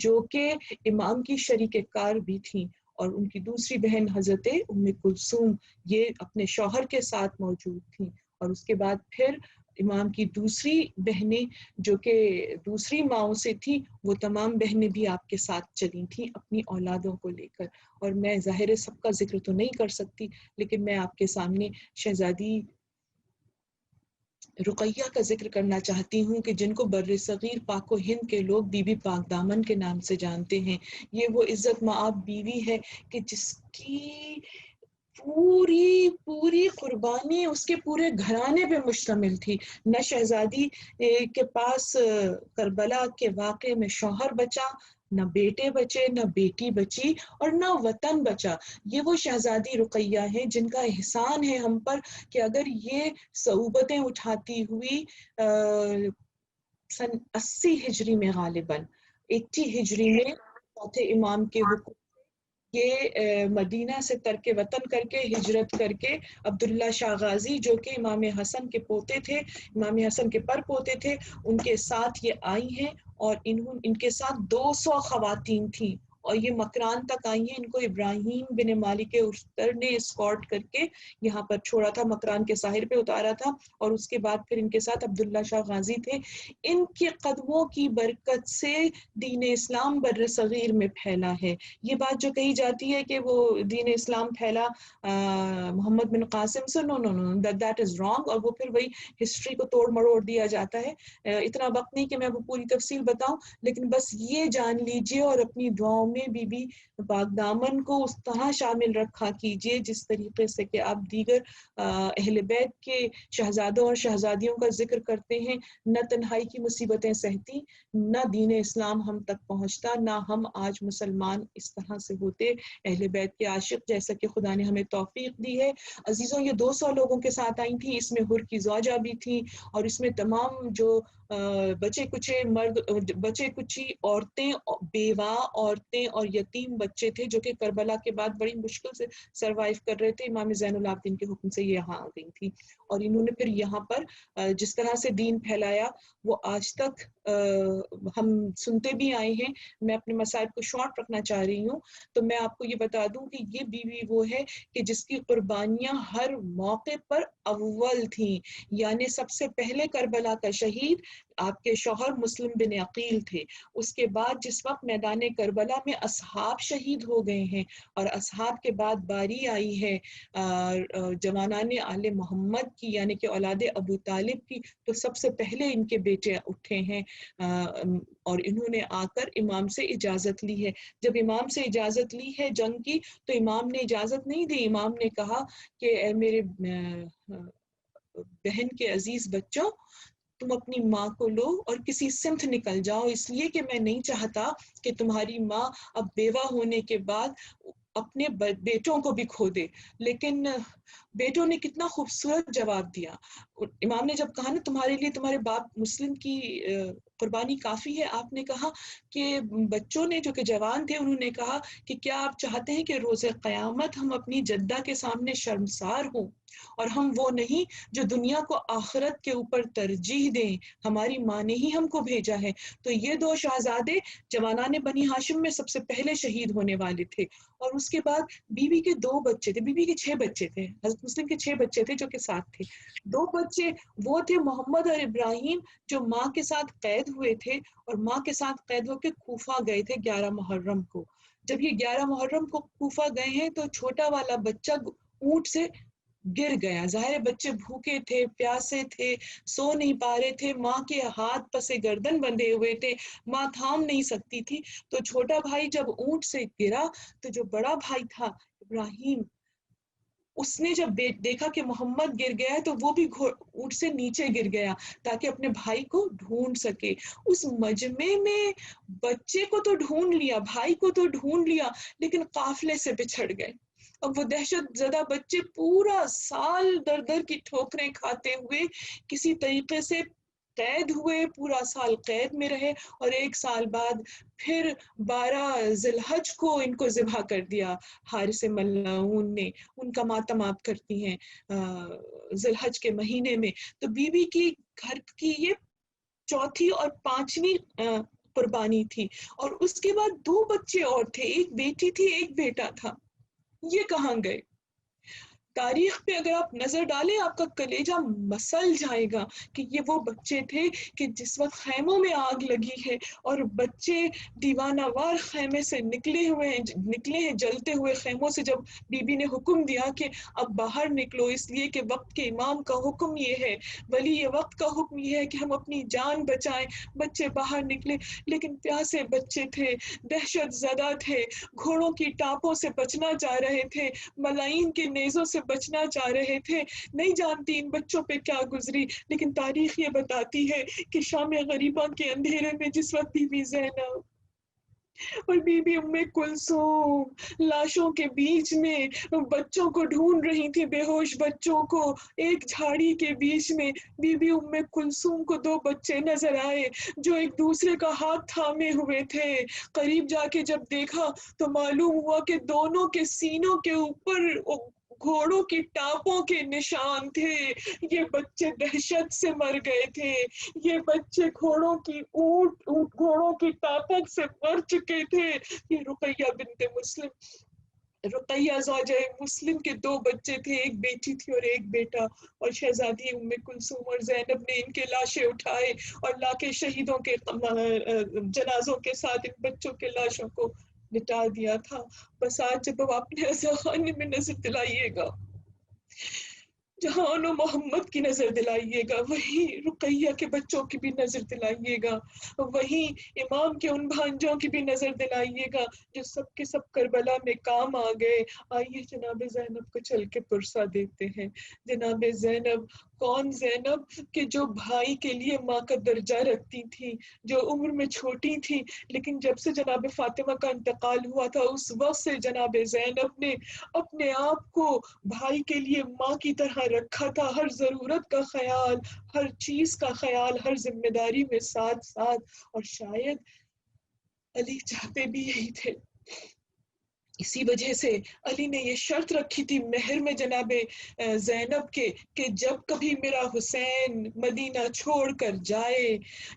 جو کہ امام کی شریک کار بھی تھیں، اور ان کی دوسری بہن حضرت ام کلثوم یہ اپنے شوہر کے ساتھ موجود تھیں۔ اور اس کے بعد پھر امام کی دوسری بہنیں جو کہ دوسری ماؤں سے تھی، وہ تمام بہنیں بھی آپ کے ساتھ چلی تھیں اپنی اولادوں کو لے کر۔ اور میں ظاہر سب کا ذکر تو نہیں کر سکتی، لیکن میں آپ کے سامنے شہزادی رقیہ کا ذکر کرنا چاہتی ہوں کہ جن کو بر صغیر پاک و ہند کے لوگ بی بی پاک دامن کے نام سے جانتے ہیں۔ یہ وہ عزت مآب بیوی ہے کہ جس کی پوری قربانی اس کے پورے گھرانے پہ مشتمل تھی۔ نہ شہزادی کے پاس کربلا کے واقعے میں شوہر بچا، نہ بیٹے بچے، نہ بیٹی بچی، اور نہ وطن بچا۔ یہ وہ شہزادی رقیہ ہیں جن کا احسان ہے ہم پر کہ اگر یہ صعوبتیں اٹھاتی ہوئی سن 80 ہجری میں غالباً 80 ہجری میں چوتھے امام کے حکم یہ مدینہ سے ترک وطن کر کے ہجرت کر کے عبداللہ شاہ غازی جو کہ امام حسن کے پوتے تھے، امام حسن کے پر پوتے تھے، ان کے ساتھ یہ آئی ہیں، اور ان کے ساتھ 200 خواتین تھیں، اور یہ مکران تک آئی ہیں۔ ان کو ابراہیم بن مالک ارسطر نے اسکارٹ کر کے یہاں پر چھوڑا تھا، مکران کے ساحل پہ اتارا تھا، اور اس کے بعد پھر ان کے ساتھ عبداللہ شاہ غازی تھے۔ ان کے قدموں کی برکت سے دین اسلام بر صغیر میں پھیلا ہے۔ یہ بات جو کہی جاتی ہے کہ وہ دین اسلام پھیلا محمد بن قاسم سے، نو نو نو دیٹ از رانگ، اور وہ پھر وہی ہسٹری کو توڑ مروڑ دیا جاتا ہے۔ اتنا وقت نہیں کہ میں وہ پوری تفصیل بتاؤں، لیکن بس یہ جان لیجئے اور اپنی دعاؤں میں بی بی پاک دامن کو اس طرح شامل رکھا کیجئے جس طریقے سے کہ آپ دیگر اہل بیت کے شہزادوں اور شہزادیوں کا ذکر کرتے ہیں۔ نہ تنہائی کی مصیبتیں سہتی، نہ دین اسلام ہم تک پہنچتا، نہ ہم آج مسلمان اس طرح سے ہوتے اہل بیت کے عاشق جیسا کہ خدا نے ہمیں توفیق دی ہے۔ عزیزوں، یہ 200 لوگوں کے ساتھ آئی تھیں، اس میں حر کی زوجہ بھی تھیں، اور اس میں تمام جو بچے کچے مرد، بچے کچی عورتیں، بیوہ عورتیں اور یتیم بچے تھے جو کہ کربلا کے بعد بڑی مشکل سے سروائیو کر رہے تھے۔ امام زین العابدین کے حکم سے یہ یہاں آ گئی تھی، اور انہوں نے پھر یہاں پر جس طرح سے دین پھیلایا وہ آج تک ہم سنتے بھی آئے ہیں۔ میں اپنے مسائل کو شارٹ رکھنا چاہ رہی ہوں، تو میں آپ کو یہ بتا دوں کہ یہ بیوی وہ ہے کہ جس کی قربانیاں ہر موقع پر اول تھیں، یعنی سب سے پہلے کربلا کا شہید آپ کے شوہر مسلم بن عقیل تھے۔ اس کے بعد جس وقت میدان کربلا میں اصحاب شہید ہو گئے ہیں، اور اصحاب کے بعد باری آئی ہے جوانان آل محمد کی، یعنی کہ اولاد ابو طالب کی، تو سب سے پہلے ان کے بیٹے اٹھے ہیں، اور انہوں نے آ کر امام سے اجازت لی ہے۔ جب امام سے اجازت لی ہے جنگ کی تو امام نے اجازت نہیں دی، امام نے کہا کہ اے میرے بہن کے عزیز بچوں، تم اپنی ماں کو لو اور کسی سمت نکل جاؤ، اس لیے کہ میں نہیں چاہتا کہ تمہاری ماں اب بیوہ ہونے کے بعد اپنے بیٹوں کو بھی کھو دے۔ لیکن بیٹوں نے کتنا خوبصورت جواب دیا۔ امام نے جب کہا نا تمہارے لیے تمہارے باپ مسلم کی قربانی کافی ہے، آپ نے کہا کہ بچوں نے جو کہ جوان تھے انہوں نے کہا کہ کیا آپ چاہتے ہیں کہ روز قیامت ہم اپنی جدہ کے سامنے شرمسار ہوں؟ اور ہم وہ نہیں جو دنیا کو آخرت کے اوپر ترجیح دیں، ہماری ماں نے ہی ہم کو بھیجا ہے۔ تو یہ دو شہزادے جوانان بنی ہاشم میں سب سے پہلے شہید ہونے والے تھے، اور اس کے بعد بی بی کے 2 بچے تھے، بی بی کے 6 بچے تھے، حضرت مسلم کے 6 بچے تھے جو کہ ساتھ تھے۔ 2 بچے وہ تھے محمد اور ابراہیم جو ماں کے ساتھ قید ہوئے تھے، اور ماں کے ساتھ قید ہو کے کوفہ گئے تھے 11 محرم کو۔ جب یہ 11 محرم کو کوفہ گئے ہیں تو چھوٹا والا بچہ اونٹ سے گر گیا۔ ظاہر بچے بھوکے تھے، پیاسے تھے، سو نہیں پا رہے تھے، ماں کے ہاتھ پسے گردن بندھے ہوئے تھے، ماں تھام نہیں سکتی تھی۔ تو چھوٹا بھائی جب اونٹ سے گرا تو جو بڑا بھائی تھا ابراہیم، اس نے جب دیکھا کہ محمد گر گیا ہے تو وہ بھی اونٹ سے نیچے گر گیا تاکہ اپنے بھائی کو ڈھونڈ سکے۔ اس مجمع میں بچے کو تو ڈھونڈ لیا، بھائی کو تو ڈھونڈ لیا، لیکن قافلے سے بچھڑ گئے۔ اب وہ دہشت زدہ بچے پورا سال در در کی ٹھوکریں کھاتے ہوئے کسی طریقے سے قید ہوئے، پورا سال قید میں رہے، اور 1 سال بعد پھر 12 ذی الحج کو ان کو ذبح کر دیا حارث ملعون نے۔ ان کا ماتم آپ کرتی ہیں ذی الحج کے مہینے میں۔ تو بی بی کی گھر کی یہ 4تھی اور 5ویں قربانی تھی، اور اس کے بعد 2 بچے اور تھے، ایک بیٹی تھی ایک بیٹا تھا۔ یہ کہاں گئے؟ تاریخ پہ اگر آپ نظر ڈالیں آپ کا کلیجہ مسل جائے گا کہ یہ وہ بچے تھے کہ جس وقت خیموں میں آگ لگی ہے اور بچے دیوانہ وار خیمے سے نکلے ہیں جلتے ہوئے خیموں سے، جب بی بی نے حکم دیا کہ اب باہر نکلو اس لیے کہ وقت کے امام کا حکم یہ ہے، ولی وقت کا حکم یہ ہے کہ ہم اپنی جان بچائیں، بچے باہر نکلے، لیکن پیاسے بچے تھے، دہشت زدہ تھے، گھوڑوں کی ٹاپوں سے بچنا چاہ رہے تھے، ملائین کے نیزوں سے بچنا چاہ رہے تھے۔ نہیں جانتی ان بچوں پہ کیا گزری، لیکن تاریخ یہ بتاتی ہے کہ شام غریبہ کے اندھیرے میں جس وقت بی بی زینب اور بی بی ام کلثوم لاشوں کے بیچ میں بچوں کو ڈھونڈ رہی تھی، بے ہوش بچوں کو، ایک جھاڑی کے بیچ میں بی بی ام کلثوم کو 2 بچے نظر آئے جو ایک دوسرے کا ہاتھ تھامے ہوئے تھے۔ قریب جا کے جب دیکھا تو معلوم ہوا کہ دونوں کے سینوں کے اوپر گھوڑوں کی ٹاپوں کے نشان تھے۔ یہ بچے دہشت سے مر گئے تھے، یہ بچے گھوڑوں کی ٹاپوں سے مر چکے تھے۔ یہ رقیہ بنت مسلم، رقیہ زوجہ مسلم کے 2 بچے تھے، ایک بیٹی تھی اور ایک بیٹا، اور شہزادی ام کلثوم اور زینب نے ان کے لاشیں اٹھائے اور لا کے شہیدوں کے جنازوں کے ساتھ ان بچوں کے لاشوں کو لٹا دیا تھا۔ بس آج جب آپ اپنے خانے میں نظر دلائیے گا، جہاں انو محمد کی نظر دلائیے گا، وہی رقیہ کے بچوں کی بھی نظر دلائیے گا، وہی امام کے ان بھانجوں کی بھی نظر دلائیے گا جو سب کے سب کربلا میں کام آ گئے۔ آئیے جناب زینب کو چل کے پرسہ دیتے ہیں۔ جناب زینب کون؟ زینب کہ جو بھائی کے لیے ماں کا درجہ رکھتی تھی، جو عمر میں چھوٹی تھی، لیکن جب سے جناب فاطمہ کا انتقال ہوا تھا اس وقت سے جناب زینب نے اپنے آپ کو بھائی کے لیے ماں کی طرح رکھا تھا، ہر ضرورت کا خیال، ہر چیز کا خیال، ہر ذمہ داری میں ساتھ، اور شاید علی چاہتے بھی یہی تھے۔ اسی وجہ سے علی نے یہ شرط رکھی تھی مہر میں جناب زینب کے کہ جب کبھی میرا حسین مدینہ چھوڑ کر جائے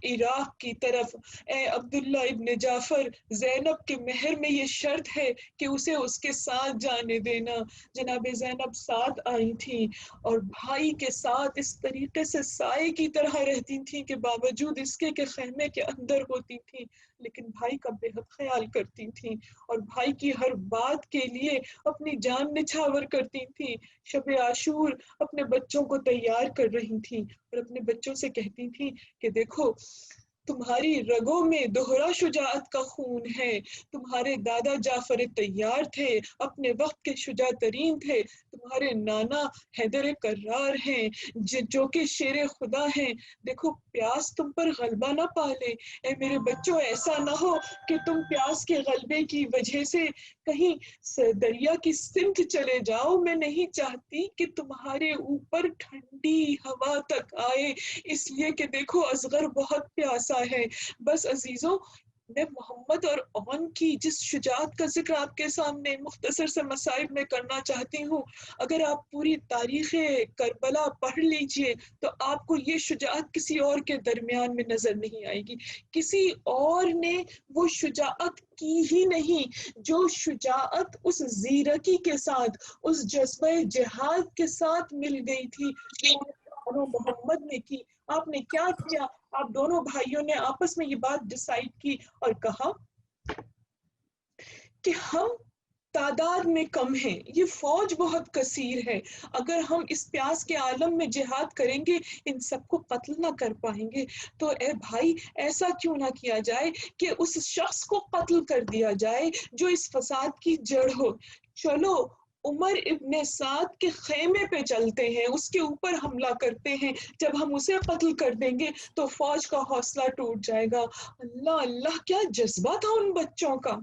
عراق کی طرف، اے عبداللہ ابن جعفر، زینب کے مہر میں یہ شرط ہے کہ اسے اس کے ساتھ جانے دینا۔ جناب زینب ساتھ آئی تھیں اور بھائی کے ساتھ اس طریقے سے سائے کی طرح رہتی تھیں کہ باوجود اس کے خیمے کے اندر ہوتی تھیں لیکن بھائی کا بے حد خیال کرتی تھیں اور بھائی کی ہر بات کے لیے اپنی جان نچھاور کرتی تھیں۔ شب عاشور اپنے بچوں کو تیار کر رہی تھیں اور اپنے بچوں سے کہتی تھیں کہ دیکھو تمہاری رگوں میں دوہرا شجاعت کا خون ہے، تمہارے دادا جعفر طیار تھے، اپنے وقت کے شجاع ترین تھے، تمہارے نانا حیدر کرار ہیں جو کہ شیر خدا ہیں، دیکھو پیاس تم پر غلبہ نہ پالے، اے میرے بچوں ایسا نہ ہو کہ تم پیاس کے غلبے کی وجہ سے کہیں دریا کی سمت چلے جاؤ، میں نہیں چاہتی کہ تمہارے اوپر ٹھنڈی ہوا تک آئے، اس لیے کہ دیکھو اصغر بہت پیاسا ہے۔ بس عزیزوں میں محمد اور اون کی جس شجاعت کا ذکر آپ کے سامنے مختصر سے مصائب میں کرنا چاہتی ہوں، اگر آپ پوری تاریخ کربلا پڑھ لیجئے تو آپ کو یہ شجاعت کسی اور کے درمیان میں نظر نہیں آئے گی. کسی اور نے وہ شجاعت کی ہی نہیں جو شجاعت اس زیرکی کے ساتھ، اس جذبہ جہاد کے ساتھ مل گئی تھی جو محمد نے کی. آپ نے کیا کیا؟ آپ دونوں بھائیوں نے آپس میں یہ بات ڈیسائیڈ کی اور کہا کہ ہم تعداد میں کم ہیں، یہ فوج بہت کثیر ہے، اگر ہم اس پیاس کے عالم میں جہاد کریں گے ان سب کو قتل نہ کر پائیں گے، تو اے بھائی ایسا کیوں نہ کیا جائے کہ اس شخص کو قتل کر دیا جائے جو اس فساد کی جڑ ہو. چلو عمر ابن سعد کے خیمے پہ چلتے ہیں، اس کے اوپر حملہ کرتے ہیں، جب ہم اسے قتل کر دیں گے تو فوج کا حوصلہ ٹوٹ جائے گا. اللہ اللہ، کیا جذبہ تھا ان بچوں کا،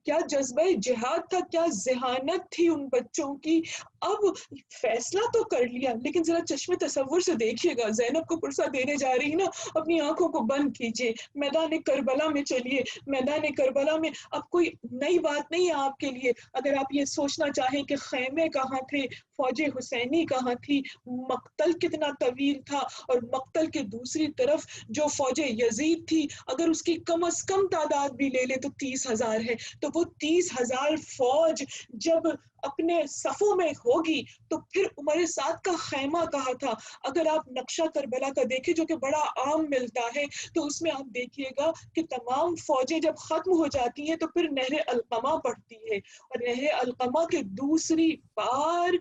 کیا جذبہ جہاد تھا، کیا ذہانت تھی ان بچوں کی. اب فیصلہ تو کر لیا، لیکن ذرا چشم تصور سے دیکھیے گا. زینب کو پرسہ دینے جا رہی نا، اپنی آنکھوں کو بند کیجیے، میدان کربلا میں چلیے. میدان کربلا میں اب کوئی نئی بات نہیں ہے آپ کے لیے. اگر آپ یہ سوچنا چاہیں کہ خیمے کہاں تھے، فوج حسینی کہاں تھی، مقتل کتنا طویل تھا، اور مقتل کے دوسری طرف جو فوج یزید تھی اگر اس کی کم از کم تعداد بھی لے لے تو 30,000 ہے، تو وہ 30,000 فوج جب اپنے صفوں میں ہوگی تو پھر عمر سعد کا خیمہ کہاں تھا. اگر آپ نقشہ کربلا کا دیکھیں جو کہ بڑا عام ملتا ہے تو اس میں آپ دیکھیے گا کہ تمام فوجیں جب ختم ہو جاتی ہیں تو پھر نہر القمہ پڑتی ہے، اور نہر القمہ کے دوسری پار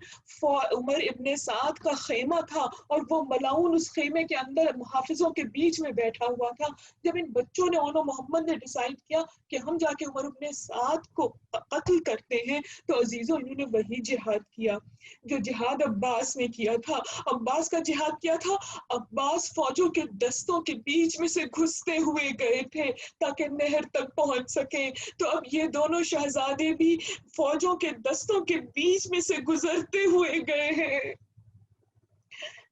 عمر ابن سعد کا خیمہ تھا، اور وہ ملعون اس خیمے کے اندر محافظوں کے بیچ میں بیٹھا ہوا تھا. جب ان بچوں نے اور محمد نے ڈیسائیڈ کیا کہ ہم جا کے عمر ابن سعد کو قتل کرتے ہیں، تو عزیزوں انہوں نے وہی جہاد کیا جو جہاد عباس نے کیا تھا. عباس کا جہاد کیا تھا، عباس فوجوں کے دستوں کے بیچ میں سے گھستے ہوئے گئے تھے تاکہ نہر تک پہنچ سکیں. تو اب یہ دونوں شہزادے بھی فوجوں کے دستوں کے بیچ میں سے گزرتے ہوئے گئے ہیں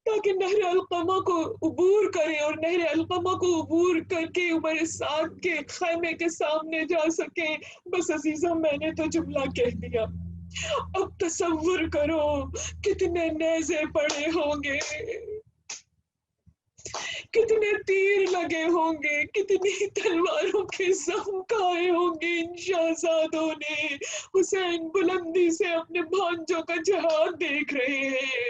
تاکہ نہر القمہ کو عبور کرے، اور نہر القمہ کو عبور کر کے عمر سعد کے خیمے کے سامنے جا سکے. بس عزیزوں میں نے تو جملہ کہہ دیا، اب تصور کرو کتنے نیزے پڑے ہوں گے، کتنے تیر لگے ہوں گے، کتنی تلواروں کے زخم کھائے ہوں گے ان شہزادوں نے. حسین بلندی سے اپنے بھانجوں کا جہاد دیکھ رہے ہیں،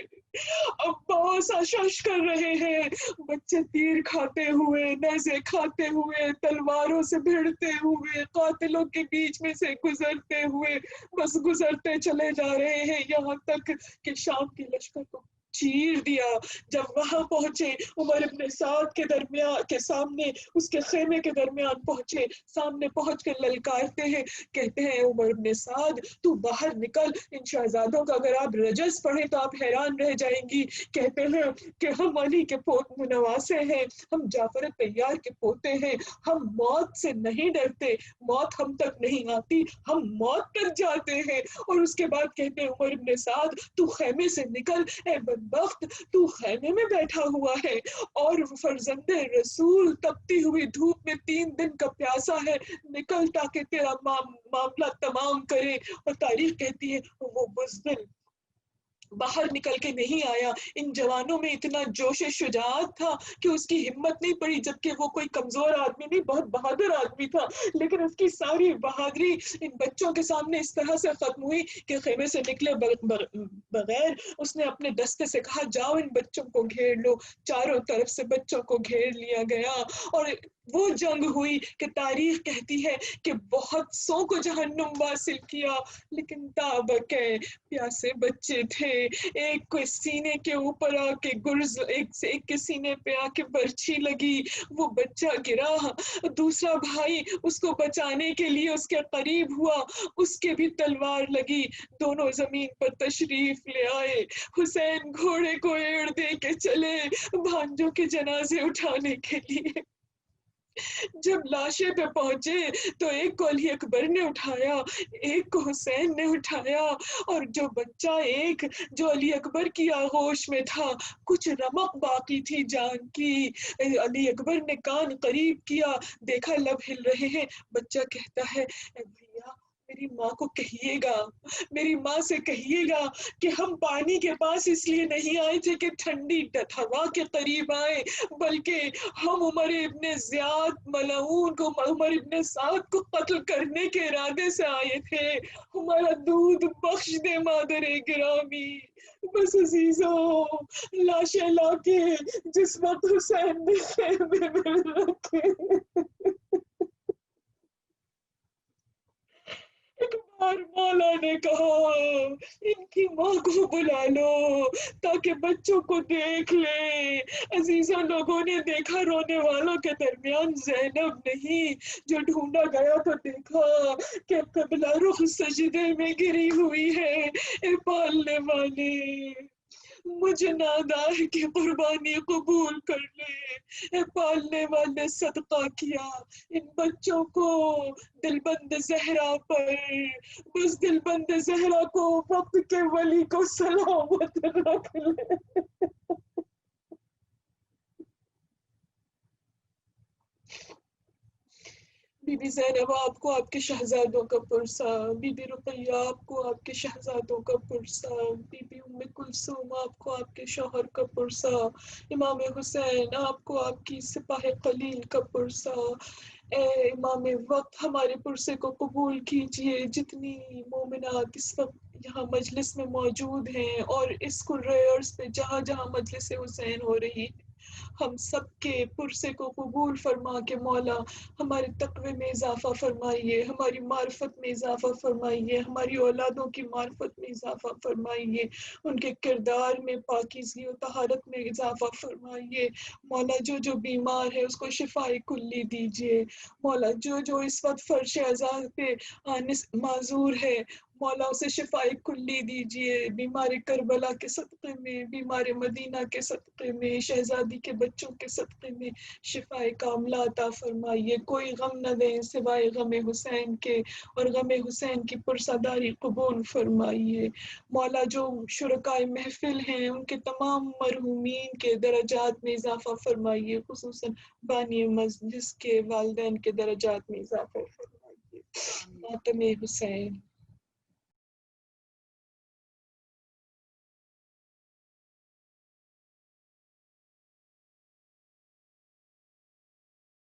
عباس آشش کر رہے ہیں، بچے تیر کھاتے ہوئے، نیزے کھاتے ہوئے، تلواروں سے بھیڑتے ہوئے، قاتلوں کے بیچ میں سے گزرتے ہوئے، بس گزرتے چلے جا رہے ہیں یہاں تک کہ شام کے لشکر کو چیر دیا. جب وہاں پہنچے عمر ابن سعد کے درمیان کے سامنے، اس کے خیمے کے درمیان پہنچے، سامنے پہنچ کے للکارتے ہیں، کہتے ہیں عمر ابن سعد تو باہر نکل، ان شہزادوں کا اگر آپ رجز پڑھیں تو آپ حیران رہ جائیں گی. کہتے ہیں کہ ہم علی کے نواسے ہیں، ہم جعفر طیار کے پوتے ہیں، ہم موت سے نہیں ڈرتے، موت ہم تک نہیں آتی، ہم موت تک جاتے ہیں. اور اس کے بعد کہتے ہیں عمر ابن سعد تو خیمے سے نکل، اے بدبخت تو خیمے میں بیٹھا ہوا ہے اور فرزند رسول تپتی ہوئی دھوپ میں 3 دن کا پیاسا ہے، نکل تاکہ تیرا معاملہ تمام کرے. اور تاریخ کہتی ہے وہ بزدل باہر نکل کے نہیں آیا. ان جوانوں میں اتنا جوش شجاعت تھا کہ اس کی ہمت نہیں پڑی، جبکہ وہ کوئی کمزور آدمی نہیں، بہت بہادر آدمی تھا، لیکن اس کی ساری بہادری ان بچوں کے سامنے اس طرح سے ختم ہوئی کہ خیمے سے نکلے بغیر اس نے اپنے دستے سے کہا جاؤ ان بچوں کو گھیر لو. چاروں طرف سے بچوں کو گھیر لیا گیا، اور وہ جنگ ہوئی کہ تاریخ کہتی ہے کہ بہت سو کو جہنم واصل کیا، لیکن تابکے پیاسے بچے تھے. ایک کو سینے کے اوپر آ کے گرز، ایک کے سینے پہ آ کے برچھی لگی، وہ بچہ گرا، دوسرا بھائی اس کو بچانے کے لیے اس کے قریب ہوا، اس کے بھی تلوار لگی، دونوں زمین پر تشریف لے آئے. حسین گھوڑے کو ایڑ دے کے چلے بھانجوں کے جنازے اٹھانے کے لیے. جب لاشیں پہ پہنچے تو ایک کو علی اکبر نے اٹھایا، ایک کو حسین نے اٹھایا، اور جو بچہ ایک جو علی اکبر کی آغوش میں تھا، کچھ رمق باقی تھی جان کی، علی اکبر نے کان قریب کیا، دیکھا لب ہل رہے ہیں، بچہ کہتا ہے اے بھیا میری ماں کو کہیے گا، میری ماں سے کہیے گا کہ ہم پانی کے پاس اس لیے نہیں آئے تھے کہ ٹھنڈی ہوا کے قریب آئے، بلکہ ہم عمر ابن زیاد ملعون کو، عمر ابن سعد کو قتل کرنے کے ارادے سے آئے تھے، ہمارا دودھ بخش دے مادر گرامی۔ بس عزیزوں، لاشیں لا کے جس وقت حسین نے خیمے میں رکھے، ایک بار مولا نے کہا ان کی ماں کو بلا لو تاکہ بچوں کو دیکھ لے۔ عزیزوں، لوگوں نے دیکھا رونے والوں کے درمیان زینب نہیں، جو ڈھونڈا گیا تو دیکھا کہ قبلہ رخ سجدے میں گری ہوئی ہے۔ اے پالنے والے، مجھ نادار کی قربانی قبول کر لے، اے پالنے والے صدقہ کیا ان بچوں کو دلبند زہرا پر، بس دلبند زہرا کو وقت کے ولی کو سلامت رکھ لے۔ بی بی زینب آپ کو آپ کے شہزادوں کا پرسہ، بی بی رقیہ آپ کو آپ کے شہزادوں کا پرسہ، بی بی ام کلثوم آپ کو آپ کے شوہر کا پرسہ، امام حسین آپ کو آپ کی سپاہ قلیل کا پرسہ۔ اے امام وقت ہمارے پرسے کو قبول کیجئے۔ جتنی مومنات اس وقت یہاں مجلس میں موجود ہیں اور اس کوریئرز پہ جہاں جہاں مجلس حسین ہو رہی ہے، ہم سب کے پرسے کو قبول فرما کے مولا ہمارے تقوی میں اضافہ فرمائیے، ہماری معرفت میں اضافہ فرمائیے، ہماری اولادوں کی معرفت میں اضافہ فرمائیے، ان کے کردار میں پاکیزگی و طہارت میں اضافہ فرمائیے۔ مولا جو جو بیمار ہے اس کو شفائے کلی دیجیے۔ مولا جو جو اس وقت فرش عزا پہ معذور ہے، مولا اسے شفائے کلی دیجیے۔ بیمار کربلا کے صدقے میں، بیمار مدینہ کے صدقے میں، شہزادی کے بچوں کے صدقے میں شفائے کاملہ عطا فرمائیے۔ کوئی غم نہ دیں سوائے غم حسین کے، اور غم حسین کی پرساداری قبول فرمائیے۔ مولا جو شرکائے محفل ہیں ان کے تمام مرحومین کے درجات میں اضافہ فرمائیے، خصوصاً بانی مجلس کے والدین کے درجات میں اضافہ فرمائیے۔ ماتم حسین۔